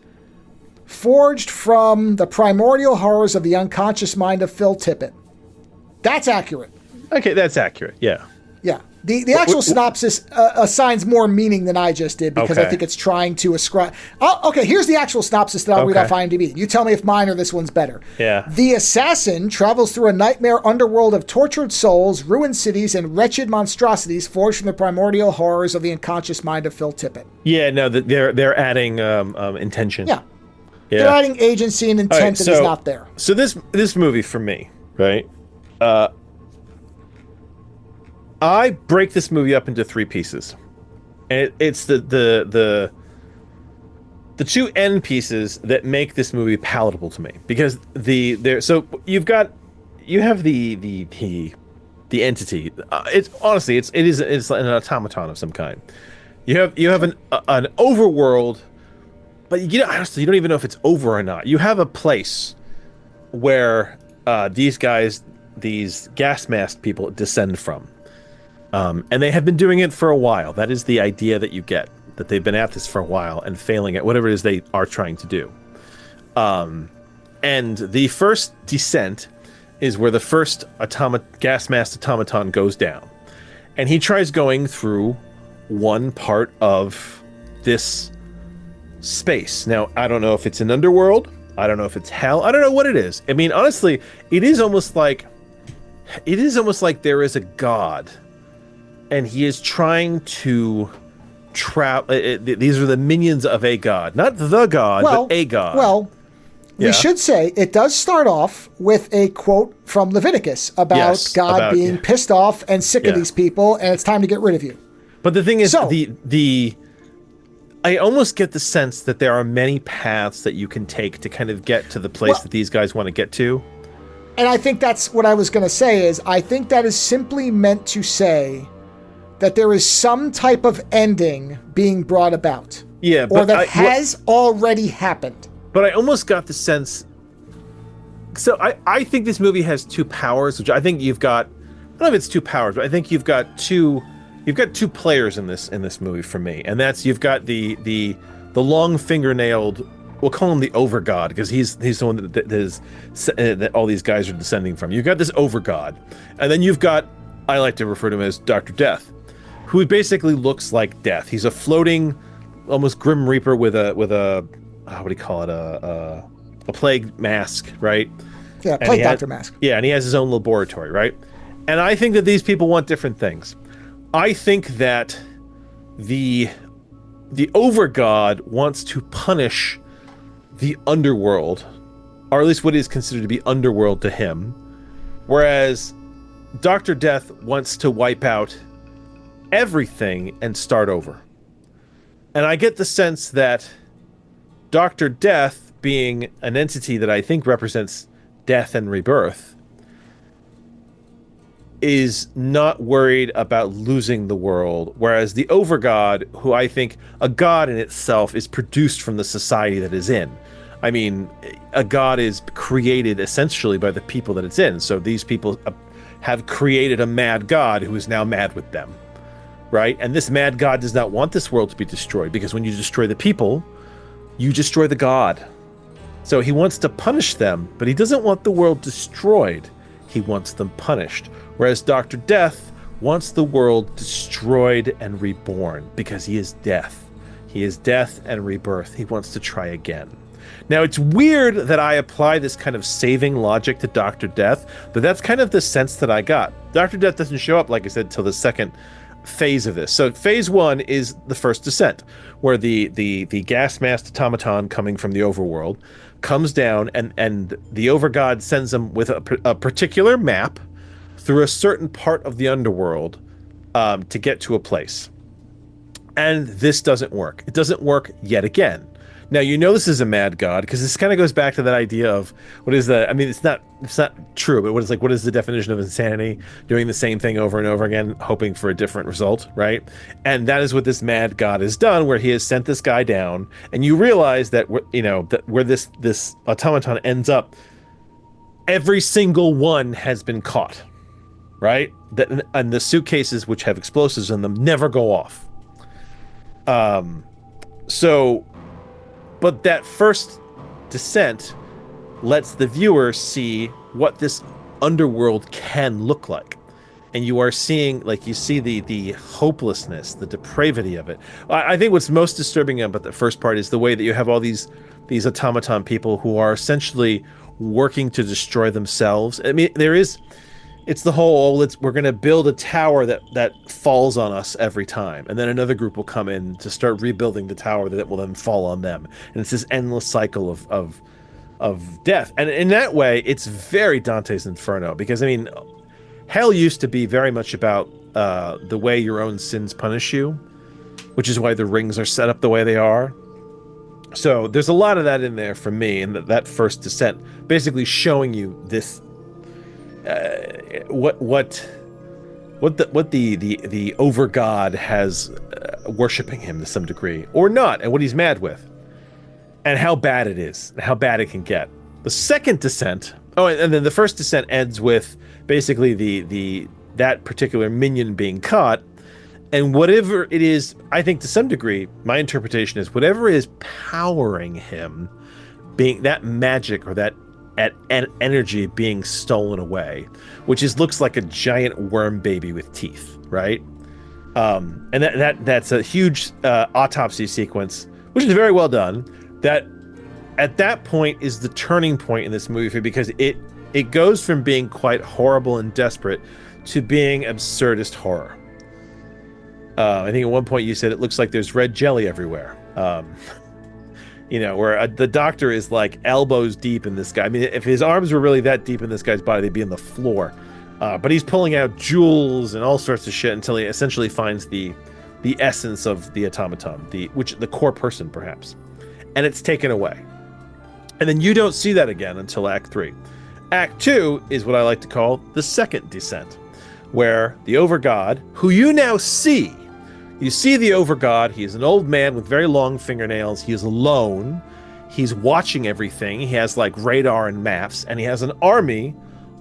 forged from the primordial horrors of the unconscious mind of Phil Tippett. That's accurate. Okay, that's accurate, yeah. Yeah. The actual synopsis assigns more meaning than I just did because I think it's trying to ascribe... Oh, okay, here's the actual synopsis that I'll read off IMDb. You tell me if mine or this one's better. Yeah. The assassin travels through a nightmare underworld of tortured souls, ruined cities, and wretched monstrosities forged from the primordial horrors of the unconscious mind of Phil Tippett. Yeah, no, they're adding intention. Yeah. They're adding agency and intent that is not there. So this movie for me, right? I break this movie up into three pieces. And it's the two end pieces that make this movie palatable to me because you have the entity. It's honestly it is an automaton of some kind. You have an overworld, but honestly you don't even know if it's over or not. You have a place where these gas mask people descend from. And they have been doing it for a while. That is the idea that you get, that they've been at this for a while and failing at whatever it is they are trying to do. And the first descent is where the first gas mask automaton goes down. And he tries going through one part of this space. Now, I don't know if it's an underworld. I don't know if it's hell. I don't know what it is. I mean, honestly, it is almost like there is a god. And he is trying to trap. These are the minions of a god, not the god, but a god. Well, we should say it does start off with a quote from Leviticus about God being pissed off and sick of these people, and it's time to get rid of you. But the thing is, I almost get the sense that there are many paths that you can take to kind of get to the place that these guys want to get to. And I think that's what I was going to say is I think that is simply meant to say that there is some type of ending being brought about. Yeah, or that has already happened. But I almost got the sense... So I think this movie has two powers, which I think you've got... I don't know if it's two powers, but I think you've got two players in this movie for me. And that's you've got the long fingernailed... We'll call him the Overgod, because he's the one that all these guys are descending from. You've got this Overgod. And then you've got... I like to refer to him as Dr. Death, who basically looks like death. He's a floating, almost Grim Reaper with a what do you call it? A plague mask, right? Yeah, plague doctor mask. Yeah, and he has his own laboratory, right? And I think that these people want different things. I think that the Overgod wants to punish the underworld, or at least what is considered to be underworld to him, whereas Dr. Death wants to wipe out everything and start over. And I get the sense that Dr. Death, being an entity that I think represents death and rebirth, is not worried about losing the world, whereas the overgod, who I think a god in itself is produced from the society that is in. I mean, a god is created essentially by the people that it's in. So these people have created a mad god who is now mad with them, right? And this mad god does not want this world to be destroyed, because when you destroy the people, you destroy the god. So he wants to punish them, but he doesn't want the world destroyed. He wants them punished. Whereas Dr. Death wants the world destroyed and reborn, because he is death. He is death and rebirth. He wants to try again. Now, it's weird that I apply this kind of saving logic to Dr. Death, but that's kind of the sense that I got. Dr. Death doesn't show up, like I said, till the second phase of this. So phase 1 is the first descent, where the gas masked automaton coming from the overworld comes down, and the overgod sends them with a particular map through a certain part of the underworld to get to a place. And this doesn't work. It doesn't work yet again. Now, you know this is a mad god, because this kind of goes back to that idea of what is the, I mean, it's not true, but what is the definition of insanity? Doing the same thing over and over again, hoping for a different result, right? And that is what this mad god has done, where he has sent this guy down, and you realize that, that where this automaton ends up, every single one has been caught, right? And the suitcases, which have explosives in them, never go off. But that first descent lets the viewer see what this underworld can look like. And you are seeing, like, you see the hopelessness, the depravity of it. I think what's most disturbing about the first part is the way that you have all these automaton people who are essentially working to destroy themselves. I mean, it's the whole, we're going to build a tower that falls on us every time. And then another group will come in to start rebuilding the tower that will then fall on them. And it's this endless cycle of death. And in that way, it's very Dante's Inferno, because, I mean, hell used to be very much about the way your own sins punish you, which is why the rings are set up the way they are. So there's a lot of that in there for me, and that first descent basically showing you this what the overgod has worshiping him to some degree, or not, and what he's mad with, and how bad it is, and how bad it can get. The second descent, and then the first descent ends with basically that particular minion being caught, and whatever it is, I think to some degree, my interpretation is whatever is powering him, being that magic or that energy being stolen away, which looks like a giant worm baby with teeth, right? And that's a huge autopsy sequence, which is very well done. That at that point is the turning point in this movie, because it goes from being quite horrible and desperate to being absurdist horror. I think at one point you said it looks like there's red jelly everywhere. Where the doctor is like elbows deep in this guy. I mean, if his arms were really that deep in this guy's body, they'd be on the floor. But he's pulling out jewels and all sorts of shit until he essentially finds the essence of the automaton, the core person, perhaps. And it's taken away. And then you don't see that again until Act 3. Act 2 is what I like to call the second descent, where the overgod, who you now see, you see the overgod. He is an old man with very long fingernails. He is alone. He's watching everything. He has like radar and maps, and he has an army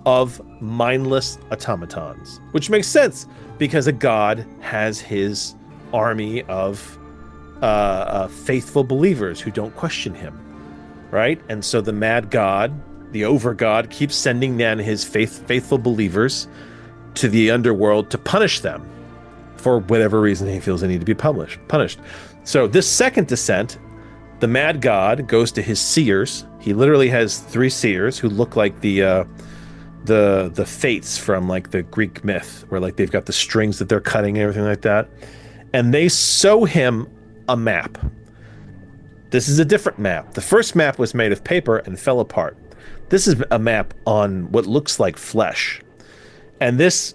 of mindless automatons, which makes sense because a god has his army of faithful believers who don't question him, right? And so the mad god, the overgod, keeps sending down his faithful believers to the underworld to punish them for whatever reason he feels they need to be punished. So this second descent, the mad god goes to his seers. He literally has 3 seers who look like the fates from like the Greek myth, where like they've got the strings that they're cutting and everything like that. And they sew him a map. This is a different map. The first map was made of paper and fell apart. This is a map on what looks like flesh. And this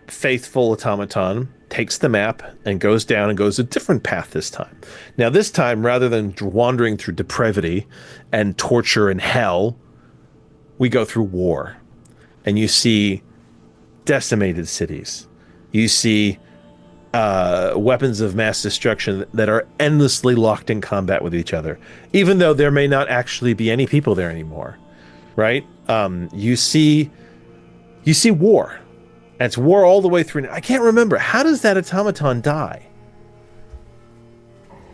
faithful automaton takes the map and goes down and goes a different path this time. Now, this time, rather than wandering through depravity and torture and hell, we go through war. And you see decimated cities. You see weapons of mass destruction that are endlessly locked in combat with each other, even though there may not actually be any people there anymore, right? You see war. And it's war all the way through. I can't remember. How does that automaton die?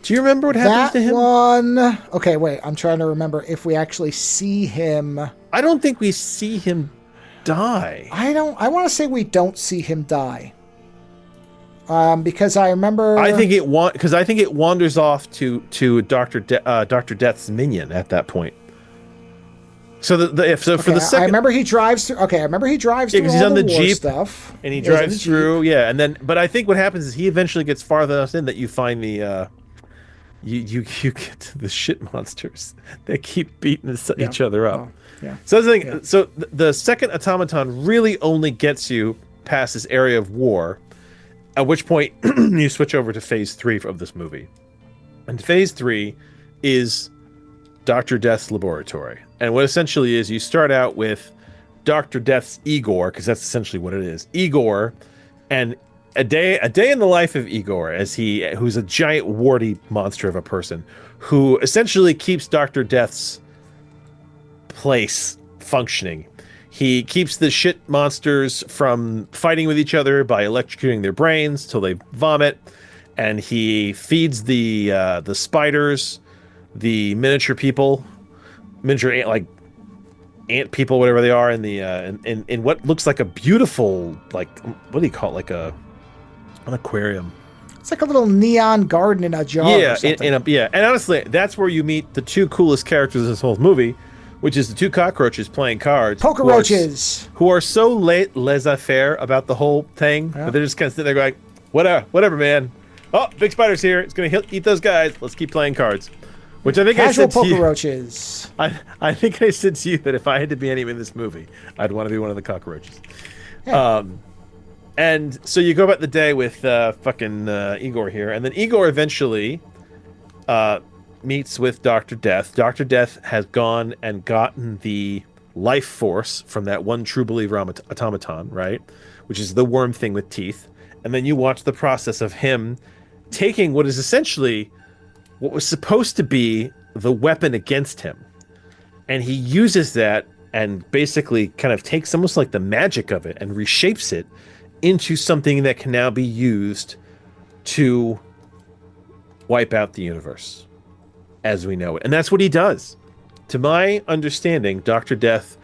Do you remember what happens to him? One. Okay, wait. I'm trying to remember if we actually see him. I don't think we see him die. I want to say we don't see him die. Because I remember. I think it wanders off to Dr. Death's minion at that point. So for the second, I remember he drives through. Okay, I remember he drives through all he's on the war Jeep stuff, and he drives through. Yeah, and then, but I think what happens is he eventually gets far enough in that you find the you get to the shit monsters that keep beating each other up. Yeah. So the thing, so the second automaton really only gets you past this area of war, at which point you switch over to phase 3 of this movie, and phase 3 is Dr. Death's laboratory. And what essentially is, you start out with Dr. Death's Igor, because that's essentially what it is. Igor, and a day in the life of Igor, who's a giant warty monster of a person, who essentially keeps Dr. Death's place functioning. He keeps the shit monsters from fighting with each other by electrocuting their brains till they vomit, and he feeds the spiders, the miniature people, ant people, whatever they are, in the in what looks like a beautiful, like, what do you call it, like an aquarium. It's like a little neon garden in a jar. Yeah, and honestly, that's where you meet the two coolest characters of this whole movie, which is the two cockroaches playing cards. Poker roaches. Who are so laissez-faire about the whole thing, but they're just kind of sitting there going, whatever, man. Oh, big spider's here. It's going to eat those guys. Let's keep playing cards. Which I think Casual I said to you. poker roaches. I think I said to you that if I had to be anyone in this movie, I'd want to be one of the cockroaches. Yeah. And so you go about the day with fucking Igor here, and then Igor eventually meets with Dr. Death. Dr. Death has gone and gotten the life force from that one true believer automaton, right? Which is the worm thing with teeth. And then you watch the process of him taking what is essentially what was supposed to be the weapon against him. And he uses that and basically kind of takes almost like the magic of it and reshapes it into something that can now be used to wipe out the universe as we know it. And that's what he does. To my understanding, Dr. Death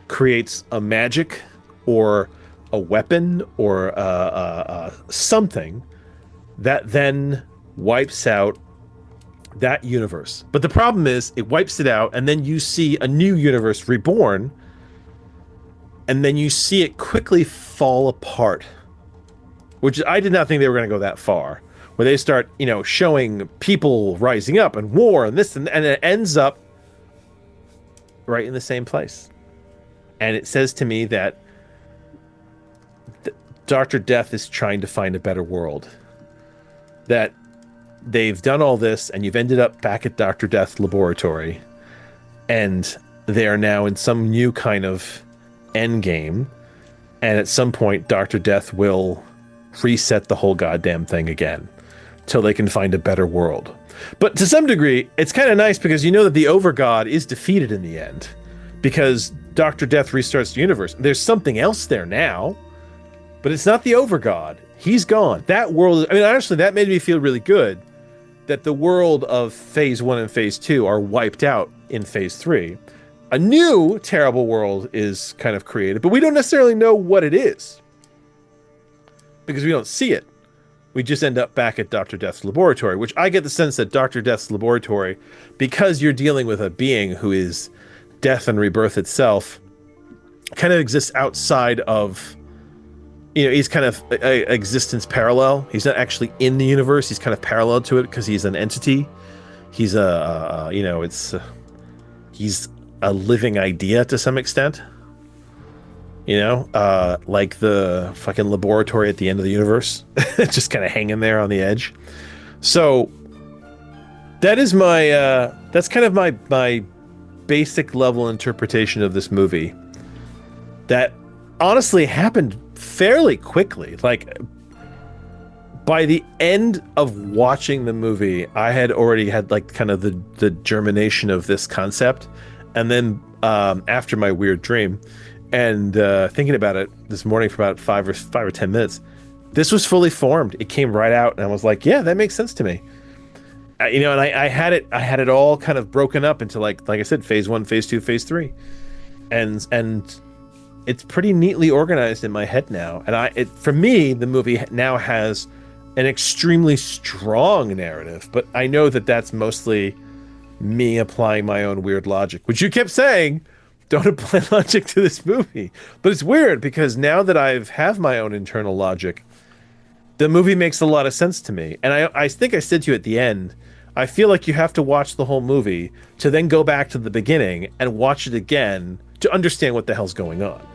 creates a magic or a weapon or something that then wipes out that universe. But the problem is it wipes it out, and then you see a new universe reborn, and then you see it quickly fall apart, which I did not think they were going to go that far, where they start, showing people rising up and war and this, and it ends up right in the same place. And it says to me that Dr. Death is trying to find a better world. That they've done all this, and you've ended up back at Dr. Death's laboratory, and they are now in some new kind of end game, and at some point Dr. Death will reset the whole goddamn thing again till they can find a better world. But to some degree, it's kind of nice because you know that the Overgod is defeated in the end, because Dr. Death restarts the universe. There's something else there now, but it's not the Overgod. He's gone. That world, honestly, that made me feel really good that the world of phase 1 and phase 2 are wiped out in phase 3. A new terrible world is kind of created, but we don't necessarily know what it is because we don't see it. We just end up back at Dr. Death's laboratory, which I get the sense that Dr. Death's laboratory, because you're dealing with a being who is death and rebirth itself, kind of exists outside of, he's kind of a existence parallel. He's not actually in the universe. He's kind of parallel to it because he's an entity. He's he's a living idea to some extent. Like the fucking laboratory at the end of the universe, just kind of hanging there on the edge. So that is that's kind of my basic level interpretation of this movie that honestly happened fairly quickly. Like, by the end of watching the movie, I had already had like kind of the germination of this concept. And then after my weird dream and thinking about it this morning for about 5 or 10 minutes, this was fully formed. It came right out, and I was like, yeah, that makes sense to me. And I had it all kind of broken up into like I said, phase 1, phase 2, phase 3. And it's pretty neatly organized in my head now. And for me, the movie now has an extremely strong narrative, but I know that that's mostly me applying my own weird logic, which you kept saying, don't apply logic to this movie. But it's weird because now that I have my own internal logic, the movie makes a lot of sense to me. And I think I said to you at the end, I feel like you have to watch the whole movie to then go back to the beginning and watch it again to understand what the hell's going on,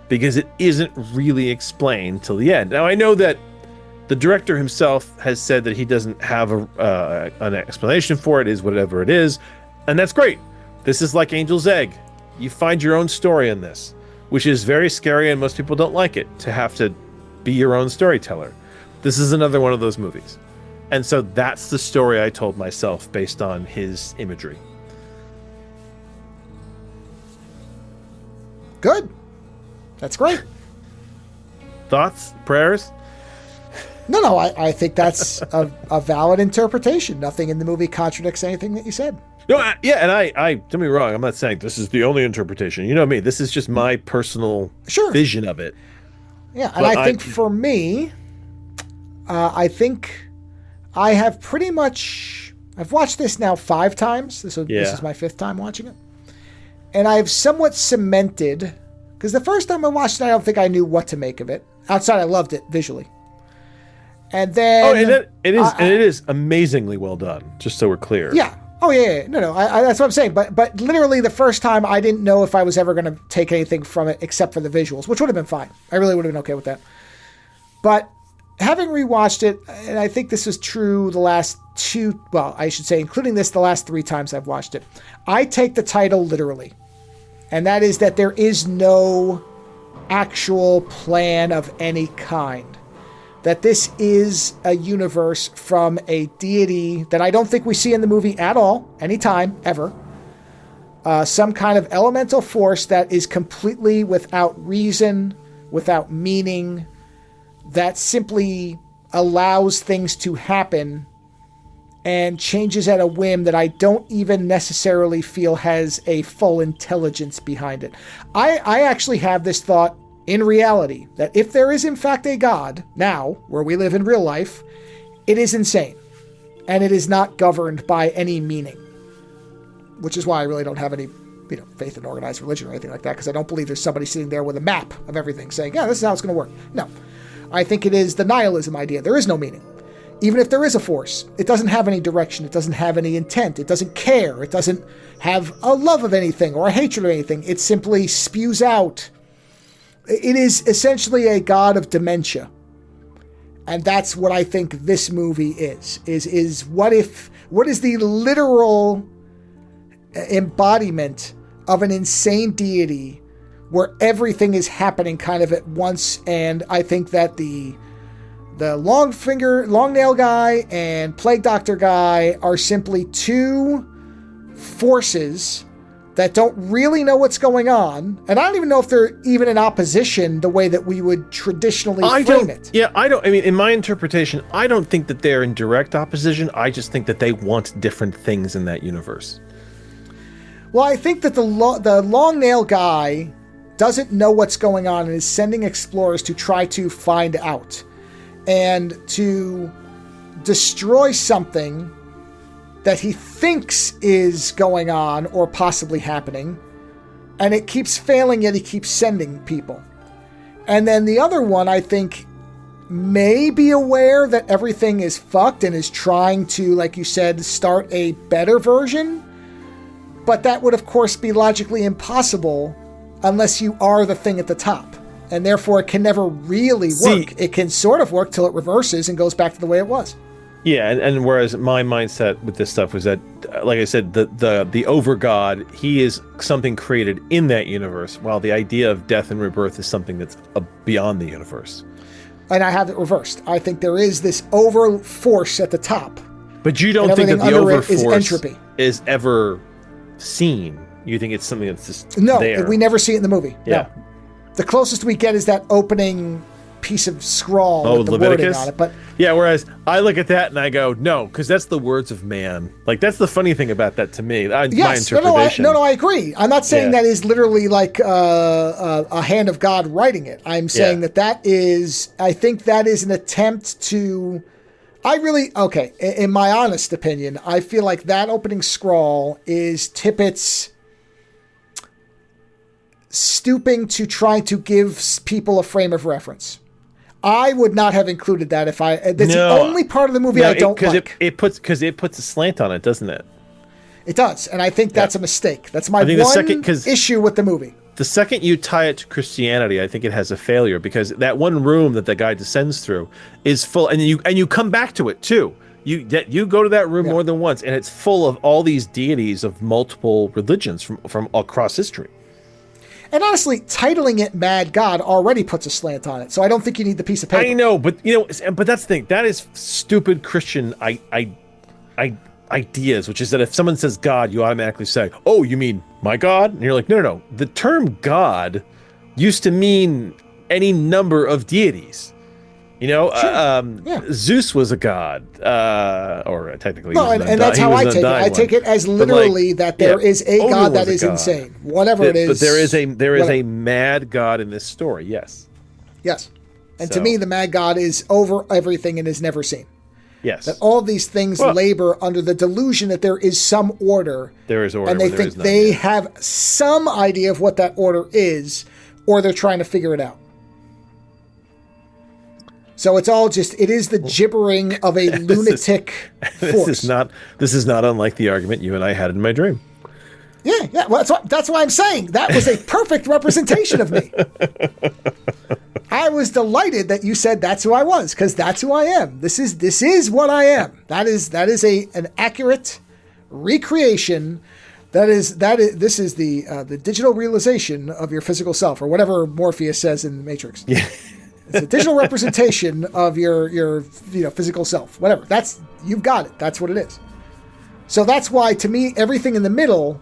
because it isn't really explained till the end. Now, I know that the director himself has said that he doesn't have an explanation for it, is whatever it is, and that's great. This is like Angel's Egg. You find your own story in this, which is very scary, and most people don't like it, to have to be your own storyteller. This is another one of those movies. And so that's the story I told myself based on his imagery. Good. That's great. Thoughts? Prayers? No, I think that's a valid interpretation. Nothing in the movie contradicts anything that you said. No, and I don't get me wrong, I'm not saying this is the only interpretation. You know me, this is just my personal vision of it. Yeah, and I think for me, I think I have pretty much, I've watched this now 5 times. This is my 5th time watching it. And I've somewhat cemented, because the first time I watched it, I don't think I knew what to make of it. Outside, I loved it visually. And then... it is amazingly well done, just so we're clear. Yeah. Oh, yeah. No, that's what I'm saying. But literally the first time, I didn't know if I was ever going to take anything from it except for the visuals, which would have been fine. I really would have been okay with that. But having rewatched it, and I think this was true the last 2, well, I should say, including this, the last 3 times I've watched it, I take the title literally. And that is that there is no actual plan of any kind. That this is a universe from a deity that I don't think we see in the movie at all, anytime, ever. Some kind of elemental force that is completely without reason, without meaning, that simply allows things to happen and changes at a whim that I don't even necessarily feel has a full intelligence behind it. I actually have this thought in reality, that if there is in fact a God, now, where we live in real life, it is insane. And it is not governed by any meaning. Which is why I really don't have any, faith in organized religion or anything like that, because I don't believe there's somebody sitting there with a map of everything saying, yeah, this is how it's going to work. No. I think it is the nihilism idea. There is no meaning. Even if there is a force, it doesn't have any direction. It doesn't have any intent. It doesn't care. It doesn't have a love of anything or a hatred of anything. It simply spews out. It is essentially a god of dementia. And that's what I think this movie is what is the literal embodiment of an insane deity where everything is happening kind of at once. And I think that the long nail guy and plague doctor guy are simply 2 forces that don't really know what's going on. And I don't even know if they're even in opposition the way that we would traditionally frame it. Yeah, I mean, in my interpretation, I don't think that they're in direct opposition. I just think that they want different things in that universe. Well, I think that the long nail guy doesn't know what's going on and is sending explorers to try to find out and to destroy something that he thinks is going on or possibly happening, and it keeps failing, yet he keeps sending people. And then the other one, I think, may be aware that everything is fucked and is trying to, like you said, start a better version, but that would, of course, be logically impossible unless you are the thing at the top, and therefore it can never really work. It can sort of work till it reverses and goes back to the way it was. Yeah, and whereas my mindset with this stuff was that, like I said, the over God, he is something created in that universe, while the idea of death and rebirth is something that's beyond the universe. And I have it reversed. I think there is this over force at the top. But you don't think that the over force is ever seen. You think it's something that's just there. We never see it in the movie. Yeah. No. The closest we get is that opening piece of scrawl with the Leviticus? wording on it. But yeah, whereas I look at that and I go, no, because that's the words of man. Like, that's the funny thing about that to me. My interpretation. I agree. I'm not saying that is literally like a hand of God writing it. I'm saying I think that is an attempt to... in my honest opinion, I feel like that opening scrawl is Tippett's stooping to try to give people a frame of reference. I would not have included that if I... That's the only part of the movie I don't like. Because it puts a slant on it, doesn't it? It does, and I think that's a mistake. That's my one issue with the movie. The second you tie it to Christianity, I think it has a failure, because that one room that the guy descends through is full, and you come back to it too. You go to that room more than once, and it's full of all these deities of multiple religions from across history. And honestly, titling it Mad God already puts a slant on it, so I don't think you need the piece of paper. I know, but that's the thing. That is stupid Christian ideas, which is that if someone says God, you automatically say, "Oh, you mean my God?" And you're like, no. The term God used to mean any number of deities. Zeus was a god, or technically. No, and that's how I take it. I take it as literally that there is a God that is insane, whatever it is. But there is a mad God in this story. Yes. Yes, and to me, the mad God is over everything and is never seen. Yes. That all these things labor under the delusion that there is some order. There is order, and they think they have some idea of what that order is, or they're trying to figure it out. So it's all it is the gibbering of a lunatic force. This is not unlike the argument you and I had in my dream. Yeah. Well, that's what I'm saying. That was a perfect representation of me. I was delighted that you said that's who I was, because that's who I am. This is what I am. That is an accurate recreation. This is the digital realization of your physical self, or whatever Morpheus says in the Matrix. Yeah. It's a digital representation of your physical self. Whatever. You've got it. That's what it is. So that's why, to me, everything in the middle,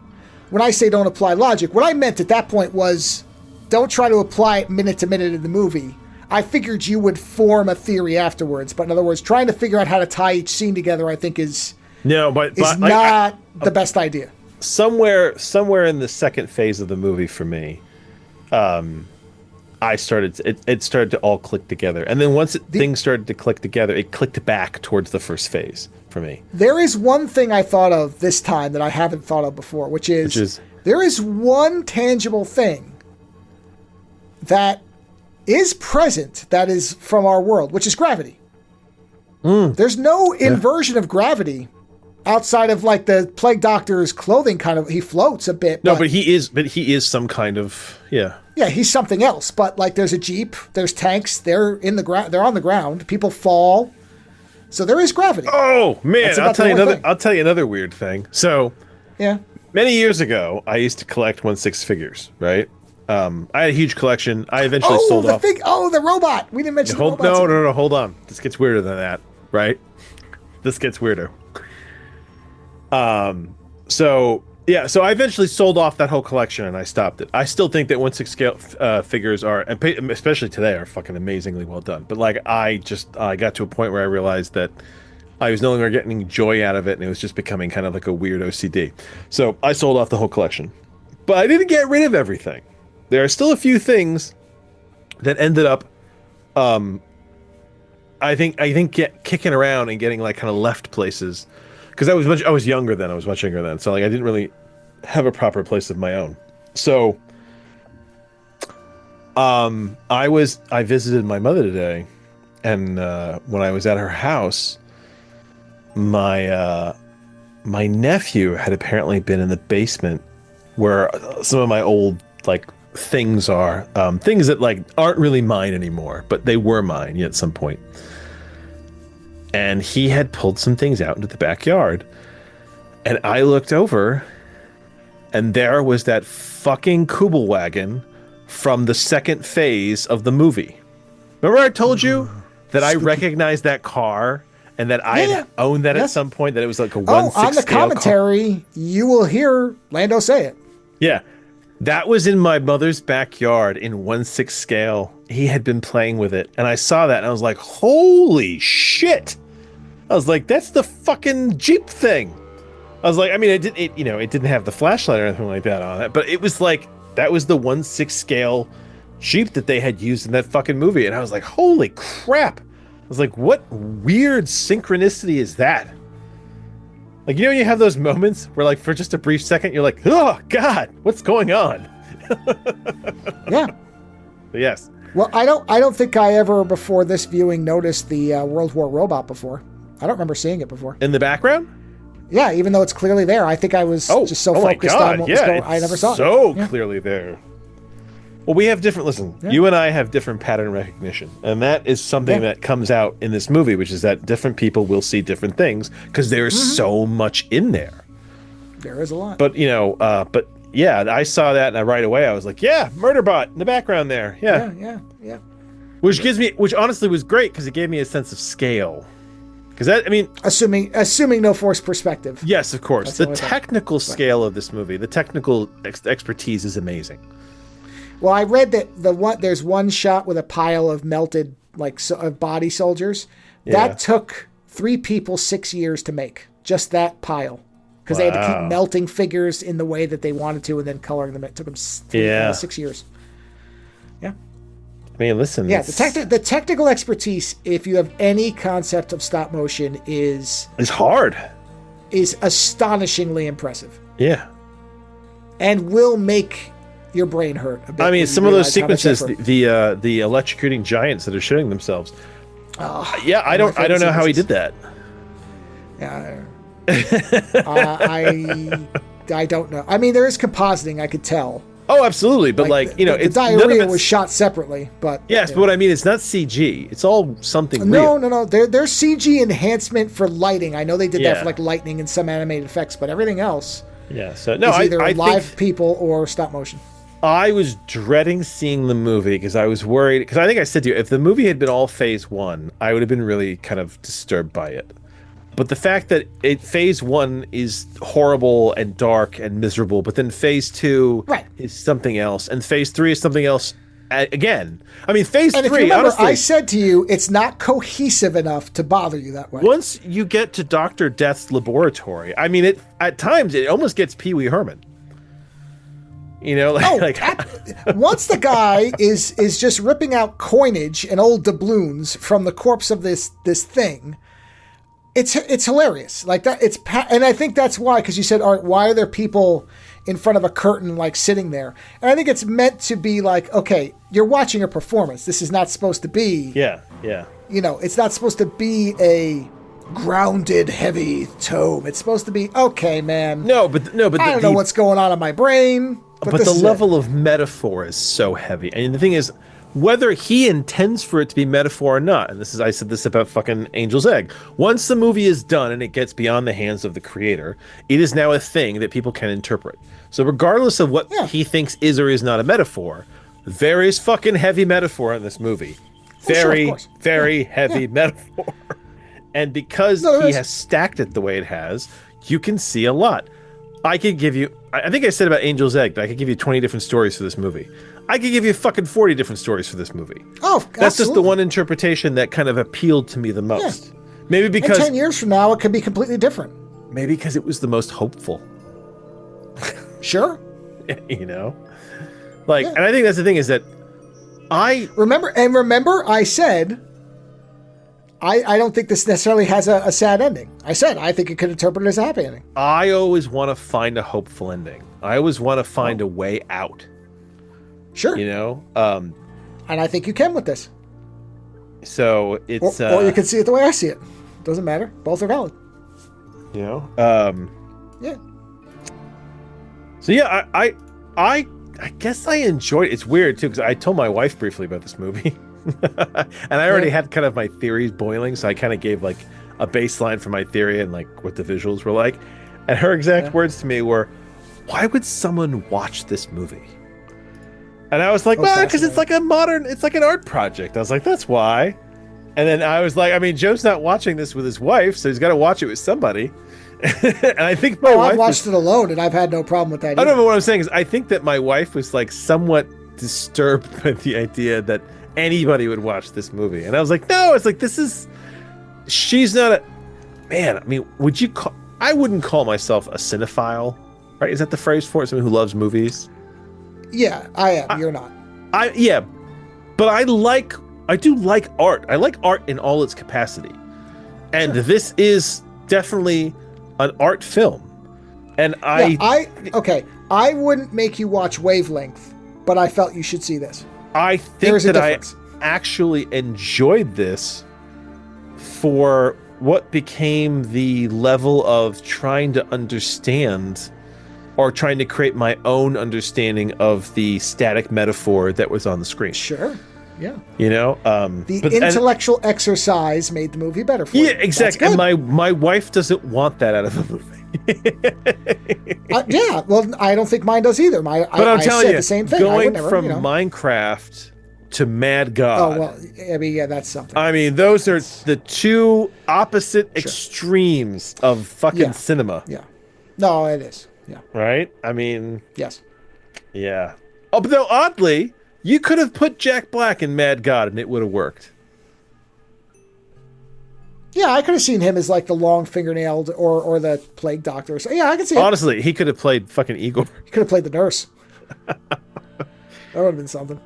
when I say don't apply logic, what I meant at that point was don't try to apply it minute to minute in the movie. I figured you would form a theory afterwards. But in other words, trying to figure out how to tie each scene together, I think is not the best idea. Somewhere in the second phase of the movie for me, it started to all click together, and then once things started to click together, it clicked back towards the first phase for me. There is one thing I thought of this time that I haven't thought of before, which is there is one tangible thing that is present that is from our world, which is gravity. There's no inversion of gravity outside of like the plague doctor's clothing. He floats a bit. No, but he is some kind of Yeah, he's something else. But like, there's a Jeep, there's tanks, they're in the ground, they're on the ground. People fall, so there is gravity. Oh man, I'll tell you another weird thing. So, many years ago, I used to collect 1/6 figures. Right, I had a huge collection. I eventually sold off. The robot. We didn't mention. No. Hold on. This gets weirder than that. Right, this gets weirder. So I eventually sold off that whole collection and I stopped it. I still think that 1/6 scale figures are, and especially today, are fucking amazingly well done. But like, I got to a point where I realized that I was no longer getting joy out of it, and it was just becoming kind of like a weird OCD. So I sold off the whole collection, but I didn't get rid of everything. There are still a few things that ended up, I think kicking around and getting like kind of left places. Because I was younger then. I was much younger then. So like, I didn't really have a proper place of my own. So I visited my mother today, and when I was at her house, my nephew had apparently been in the basement where some of my old like things are, things that like aren't really mine anymore, but they were mine at some point. and he had pulled some things out into the backyard. And I looked over, and there was that fucking Kubel wagon from the second phase of the movie. Remember I told you that I recognized that car and that I had owned that at some point, that it was like a 1/6 on the scale commentary, car. You will hear Lando say it. Yeah. That was in my mother's backyard in 1/6 scale. He had been playing with it, and I saw that, and I was like, holy shit. I was like, that's the fucking Jeep thing. I was like, I mean, it didn't have the flashlight or anything like that on it, but it was like, that was the 1/6 scale Jeep that they had used in that fucking movie. And I was like, holy crap. I was like, what weird synchronicity is that? Like, you know, you have those moments where, like, for just a brief second, you're like, oh, God, what's going on? Yeah. But yes. Well, I don't think I ever, before this viewing, noticed the World War robot before. I don't remember seeing it before. In the background? Yeah, even though it's clearly there. I think I was just so focused on what was going on. I never saw it. So clearly there. Well, we have different, you and I have different pattern recognition. And that is something that comes out in this movie, which is that different people will see different things because there's so much in there. There is a lot. But, yeah, I saw that and right away I was like, yeah, Murderbot in the background there. Yeah. Yeah. Which honestly was great because it gave me a sense of scale. Because that, I mean, assuming no forced perspective. Yes, of course. The technical scale of this movie, the technical expertise is amazing. Well, I read that there's one shot with a pile of melted body soldiers that took 3 people 6 years to make. Just that pile, because they had to keep melting figures in the way that they wanted to, and then coloring them. It took them 6 years. Yeah. I mean, listen. Yeah, the technical expertise, if you have any concept of stop motion, is hard. Is astonishingly impressive. Yeah. And will make your brain hurt a bit. I mean, some of those sequences, the electrocuting giants that are shooting themselves. I don't know how he did that. Yeah. I don't know. I mean, there is compositing, I could tell. Oh, absolutely. But the diarrhea was shot separately, but yes, but what I mean, it's not CG. It's all something real. No. There's CG enhancement for lighting. I know they did that for like lightning and some animated effects, but everything else is either live people or stop motion. I was dreading seeing the movie because I was worried, because I think I said to you, if the movie had been all phase 1, I would have been really kind of disturbed by it. But the fact that phase 1 is horrible and dark and miserable, but then phase 2 is something else, and phase 3 is something else again. I mean, phase 3, if you remember, honestly, I said to you, it's not cohesive enough to bother you that way. Once you get to Dr. Death's laboratory, I mean, at times it almost gets Pee Wee Herman. You know, once the guy is just ripping out coinage and old doubloons from the corpse of this thing, it's hilarious. Like that, and I think that's why, because you said, all right, why are there people in front of a curtain like sitting there? And I think it's meant to be like, okay, you're watching a performance. This is not supposed to be. Yeah. You know, it's not supposed to be a grounded, heavy tome. It's supposed to be, okay, man. No, but I don't know what's going on in my brain. But the level of metaphor is so heavy. And the thing is, whether he intends for it to be metaphor or not, and I said this about fucking Angel's Egg, once the movie is done and it gets beyond the hands of the creator, it is now a thing that people can interpret. So regardless of what he thinks is or is not a metaphor, there is fucking heavy metaphor in this movie. Very heavy metaphor. And because he has stacked it the way it has, you can see a lot. I could give you, I think I said about Angel's Egg, that I could give you 20 different stories for this movie. I could give you fucking 40 different stories for this movie. Oh, that's just the one interpretation that kind of appealed to me the most. Yeah. Maybe because 10 years from now, it could be completely different. Maybe because it was the most hopeful. Sure. You know? Like, and I think that's the thing is that I remember I said, I don't think this necessarily has a sad ending. I said, I think it could interpret it as a happy ending. I always want to find a hopeful ending. I always want to find a way out. Sure. You know? And I think you can with this. So it's... Or you can see it the way I see it. Doesn't matter. Both are valid. You know? Yeah. So yeah, I guess I enjoyed it. It's weird too, because I told my wife briefly about this movie. And I already had kind of my theories boiling, so I kind of gave like a baseline for my theory and like what the visuals were like. And her exact words to me were, "Why would someone watch this movie?" And I was like, "Well, because it's like it's like an art project." I was like, "That's why." And then I was like, I mean, Joe's not watching this with his wife, so he's got to watch it with somebody. And I think my wife I've watched it alone, and I've had no problem with that either. I don't know what I'm saying is I think that my wife was like somewhat disturbed by the idea that anybody would watch this movie. And I was like, no, it's like, she's not a, man, I mean, I wouldn't call myself a cinephile, right? Is that the phrase for it? Someone who loves movies? Yeah, I am. You're not. But I do like art. I like art in all its capacity. And this is definitely an art film. And I wouldn't make you watch Wavelength, but I felt you should see this. I think that I actually enjoyed this for what became the level of trying to understand or trying to create my own understanding of the static metaphor that was on the screen. Sure. Yeah. You know, the intellectual exercise made the movie better for you. Yeah, exactly. And my wife doesn't want that out of the movie. Yeah, well, I don't think mine does either. But I'm telling you, the same thing. Going from Minecraft to Mad God. Oh well, I mean, yeah, that's something. I mean, those are the two opposite extremes of fucking cinema. Yeah. No, it is. Yeah. Right? I mean. Yes. Yeah. Oh, but though oddly, you could have put Jack Black in Mad God and it would have worked. Yeah, I could have seen him as like the long fingernailed or the plague doctor. So yeah, I could see it. Honestly, he could have played fucking Igor. He could have played the nurse. That would have been something.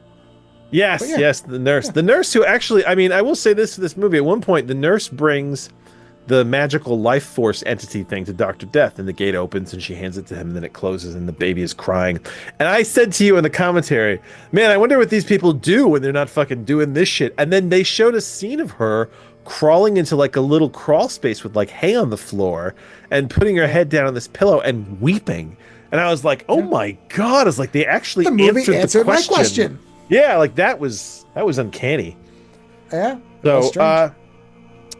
Yes, yes, the nurse. The nurse who actually, I mean, I will say this for this movie. At one point, the nurse brings the magical life force entity thing to Dr. Death, and the gate opens and she hands it to him, and then it closes and the baby is crying. And I said to you in the commentary, man, I wonder what these people do when they're not fucking doing this shit. And then they showed a scene of her crawling into like a little crawl space with like hay on the floor and putting her head down on this pillow and weeping. And I was like, oh my God. It's like they actually answered my question. Yeah, like that was uncanny. Yeah. So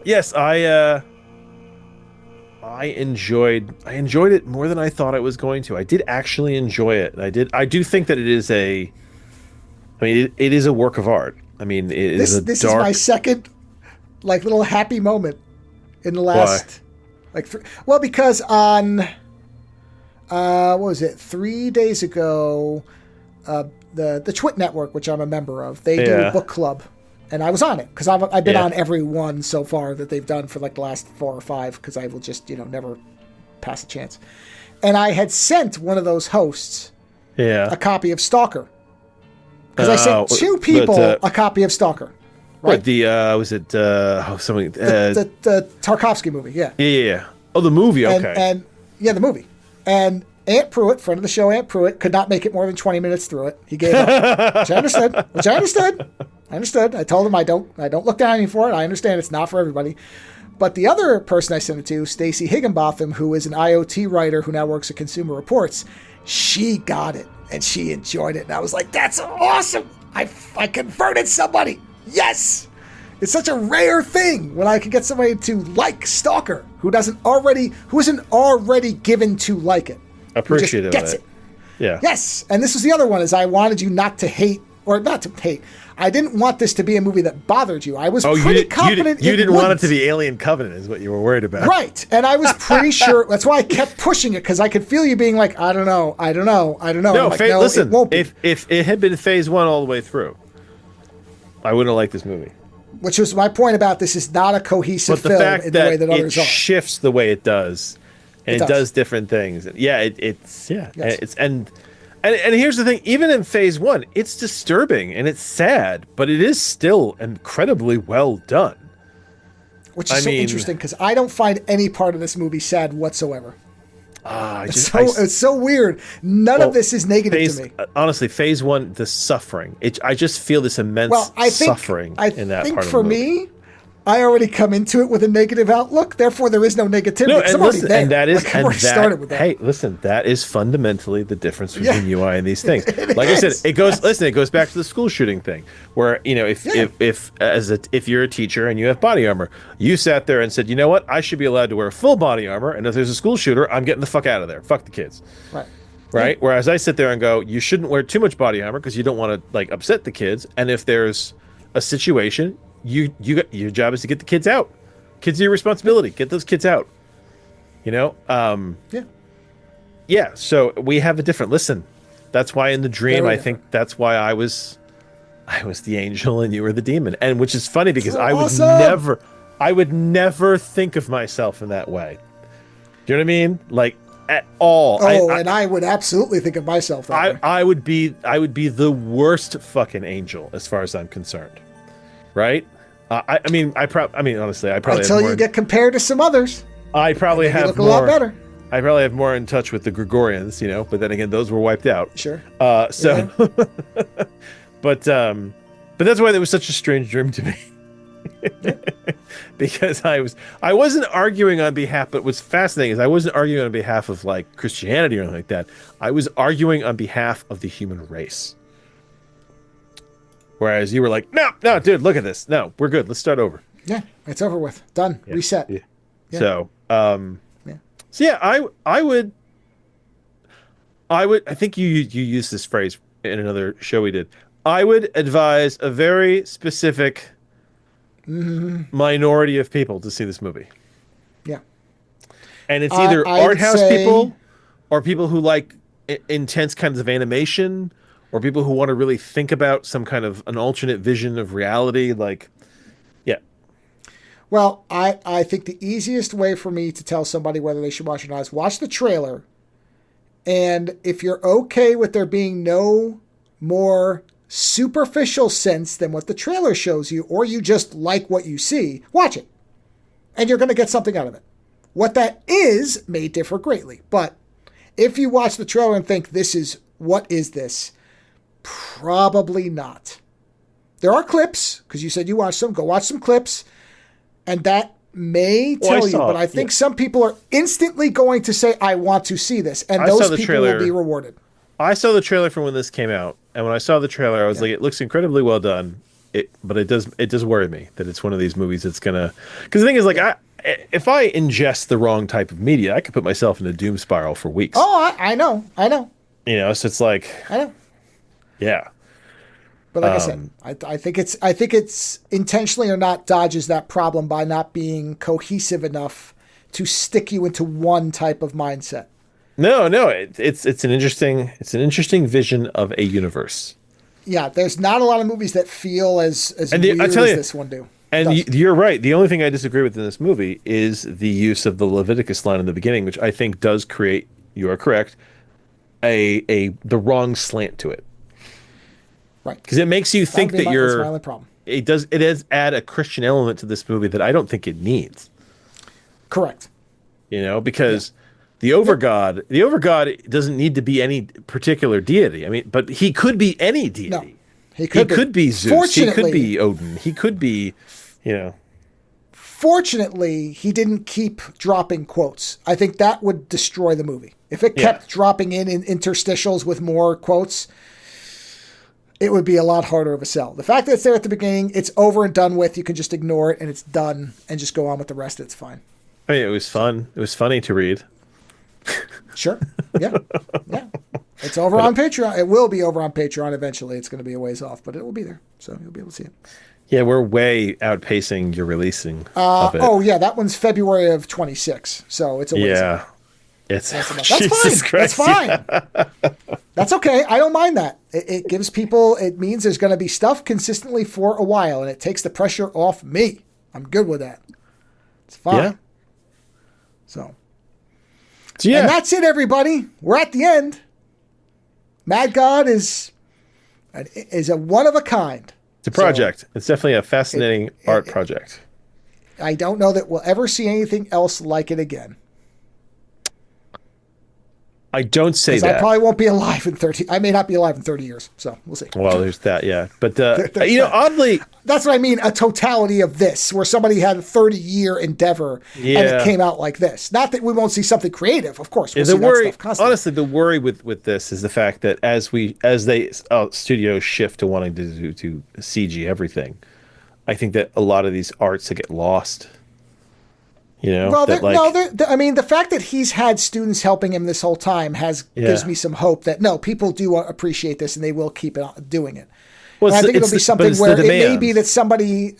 yes, I enjoyed it more than I thought I was going to. I did actually enjoy it. I do think that it is it is a work of art. I mean, this is my second like little happy moment in the last because on what was it, 3 days ago, the Twit Network, which I'm a member of, they do a book club, and I was on it because I've been on every one so far that they've done for like the last 4 or 5 because I will just never pass a chance. And I had sent one of those hosts a copy of Stalker because I sent 2 people a copy of Stalker. Right? What, the was it somebody the Tarkovsky movie? Yeah. Oh, the movie. Okay. And the movie. And Aunt Pruitt, friend of the show, Aunt Pruitt, could not make it more than 20 minutes through it. He gave up, which I understood. I told him I don't look down on you for it. I understand it's not for everybody. But the other person I sent it to, Stacy Higginbotham, who is an IoT writer who now works at Consumer Reports, she got it and she enjoyed it. And I was like, that's awesome. I converted somebody. Yes. It's such a rare thing when I can get somebody to like Stalker who isn't already given to like it. Appreciative gets of it. Yeah. Yes. And this was the other one, is I wanted you not to hate. I didn't want this to be a movie that bothered you. I was pretty confident you didn't want it to be Alien Covenant is what you were worried about. Right. And I was pretty sure. That's why I kept pushing it, because I could feel you being like, I don't know. No, like, listen, it won't be. If it had been phase 1 all the way through, I wouldn't have liked this movie. Which was my point about this is not a cohesive film in the way that others are. It shifts the way it does. And it does different things. Yeah, yes. And here's the thing, even in phase 1, it's disturbing and it's sad, but it is still incredibly well done. Which is interesting, because I don't find any part of this movie sad whatsoever. It's so weird. None of this is negative to me. Honestly, phase 1, the suffering. I just feel this immense suffering in that part of the movie. For me, I already come into it with a negative outlook. Therefore, there is no negativity. No, 'cause and I'm already listen, there. and that is, Like, I and already that, started with that. hey, listen, that is fundamentally the difference between Yeah. you and I and these things. It Like I said, is. it goes. Yes. Listen, it goes back to the school shooting thing, where if you're a teacher and you have body armor, you sat there and said, you know what, I should be allowed to wear full body armor, and if there's a school shooter, I'm getting the fuck out of there. Fuck the kids. Right. Right. Yeah. Whereas I sit there and go, you shouldn't wear too much body armor because you don't want to like upset the kids, and if there's a situation, you got your job is to get the kids out. Kids are your responsibility. Get those kids out. You know? Yeah. Yeah. So we have a different listen. That's why in the dream, Very I think that's why I was the angel and you were the demon. And which is funny because So I would never think of myself in that way. Do you know what I mean? Like at all. And I would absolutely think of myself that way. I would be the worst fucking angel as far as I'm concerned. Right? Honestly, I probably Until have more, you get compared to some others. I probably and then you have look more. a lot better. I probably have more in touch with the Gregorians, you know, but then again, those were wiped out. Sure. But that's why it was such a strange dream to me. Because I wasn't arguing on behalf, but what's fascinating is I wasn't arguing on behalf of like Christianity or anything like that. I was arguing on behalf of the human race. Whereas you were like, no, dude, look at this. No, we're good. Let's start over. Yeah, it's over with. Done. Yeah. Reset. Yeah. Yeah. So, Yeah. so yeah, I would, I think you used this phrase in another show we did. I would advise a very specific minority of people to see this movie. Yeah. And it's either I art would house say- people or people who like intense kinds of animation or people who want to really think about some kind of an alternate vision of reality. Like, yeah. Well, I think the easiest way for me to tell somebody whether they should watch it or not is watch the trailer. And if you're okay with there being no more superficial sense than what the trailer shows you, or you just like what you see, watch it. And you're going to get something out of it. What that is may differ greatly. But if you watch the trailer and think, what is this? Probably not. There are clips, because you said you watched them. Go watch some clips. And that may tell you, but I think some people are instantly going to say, I want to see this. And those people will be rewarded. I saw the trailer from when this came out. And when I saw the trailer, I was like, it looks incredibly well done. But it does worry me that it's one of these movies that's going to... Because the thing is, like, if I ingest the wrong type of media, I could put myself in a doom spiral for weeks. Oh, I know. You know, so it's like... I know. Yeah. But like I said, I think it's intentionally or not dodges that problem by not being cohesive enough to stick you into one type of mindset. No, it's an interesting vision of a universe. Yeah, there's not a lot of movies that feel as weird as this one do. And you're right. The only thing I disagree with in this movie is the use of the Leviticus line in the beginning, which I think does create, you are correct, the wrong slant to it. Right. Because it makes you think that you're... That's my only problem. It does add a Christian element to this movie that I don't think it needs. Correct. You know, because the overgod doesn't need to be any particular deity. I mean, but he could be any deity. No, he could be Zeus. He could be Odin. He could be, you know... Fortunately, he didn't keep dropping quotes. I think that would destroy the movie. If it kept dropping in interstitials with more quotes... it would be a lot harder of a sell. The fact that it's there at the beginning, it's over and done with. You can just ignore it and it's done and just go on with the rest. It's fine. I mean, it was fun. It was funny to read. Sure. Yeah. Yeah. It's over on Patreon. It will be over on Patreon eventually. It's going to be a ways off, but it will be there. So you'll be able to see it. Yeah, we're way outpacing your releasing of it. Oh, yeah. That one's February of 26. So it's a ways off. That's fine. That's fine. That's okay. I don't mind that. It gives people, it means there's going to be stuff consistently for a while, and it takes the pressure off me. I'm good with that. It's fine. Yeah. So yeah. And that's it, everybody. We're at the end. Mad God is a one of a kind. It's a project. It's definitely a fascinating art project. I don't know that we'll ever see anything else like it again. I don't say Because that. I probably won't be alive in 30. I may not be alive in 30 years, so we'll see. Well, there's that, yeah. But oddly, that's what I mean. A totality of this, where somebody had a 30-year endeavor and it came out like this. Not that we won't see something creative, of course. We'll see that stuff constantly. Honestly, the worry with this is the fact that as studios shift to wanting to do CG everything, I think that a lot of these arts get lost. Well, I mean, the fact that he's had students helping him this whole time gives me some hope that people do appreciate this and they will keep doing it. Well, I think it'll be something where it may be that somebody,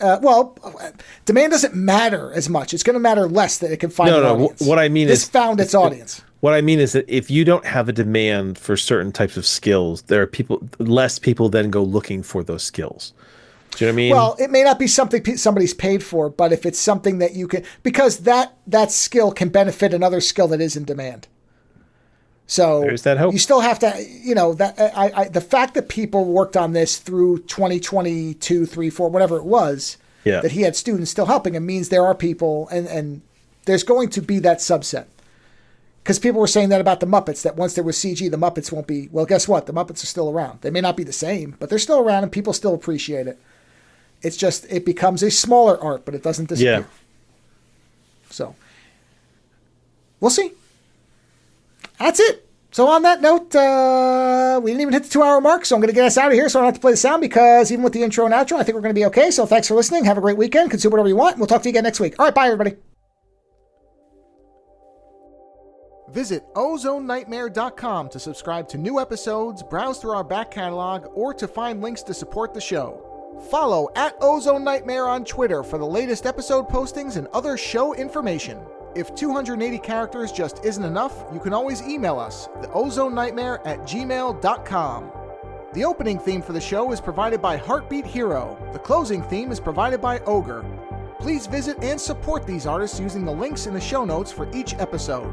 demand doesn't matter as much. It's going to matter less that it can find an audience. What I mean this found its audience. What I mean is that if you don't have a demand for certain types of skills, there are less people then go looking for those skills. Do you know what I mean? Well, it may not be something somebody's paid for, but if it's something that you can, because that skill can benefit another skill that is in demand. So there's that hope. You still have to, the fact that people worked on this through 2022, 3, 4, whatever it was, that he had students still helping him means there are people and there's going to be that subset. Because people were saying that about the Muppets, that once there was CG, the Muppets won't be, well, guess what? The Muppets are still around. They may not be the same, but they're still around and people still appreciate it. It's just, it becomes a smaller art, but it doesn't disappear. Yeah. So, we'll see. That's it. So on that note, we didn't even hit the 2-hour mark, so I'm going to get us out of here so I don't have to play the sound, because even with the intro and outro, I think we're going to be okay. So thanks for listening. Have a great weekend. Consume whatever you want. We'll talk to you again next week. All right, bye, everybody. Visit OzoneNightmare.com to subscribe to new episodes, browse through our back catalog, or to find links to support the show. Follow @OzoneNightmare on Twitter for the latest episode postings and other show information. If 280 characters just isn't enough, you can always email us, theozonenightmare@gmail.com. The opening theme for the show is provided by Heartbeat Hero. The closing theme is provided by Ogre. Please visit and support these artists using the links in the show notes for each episode.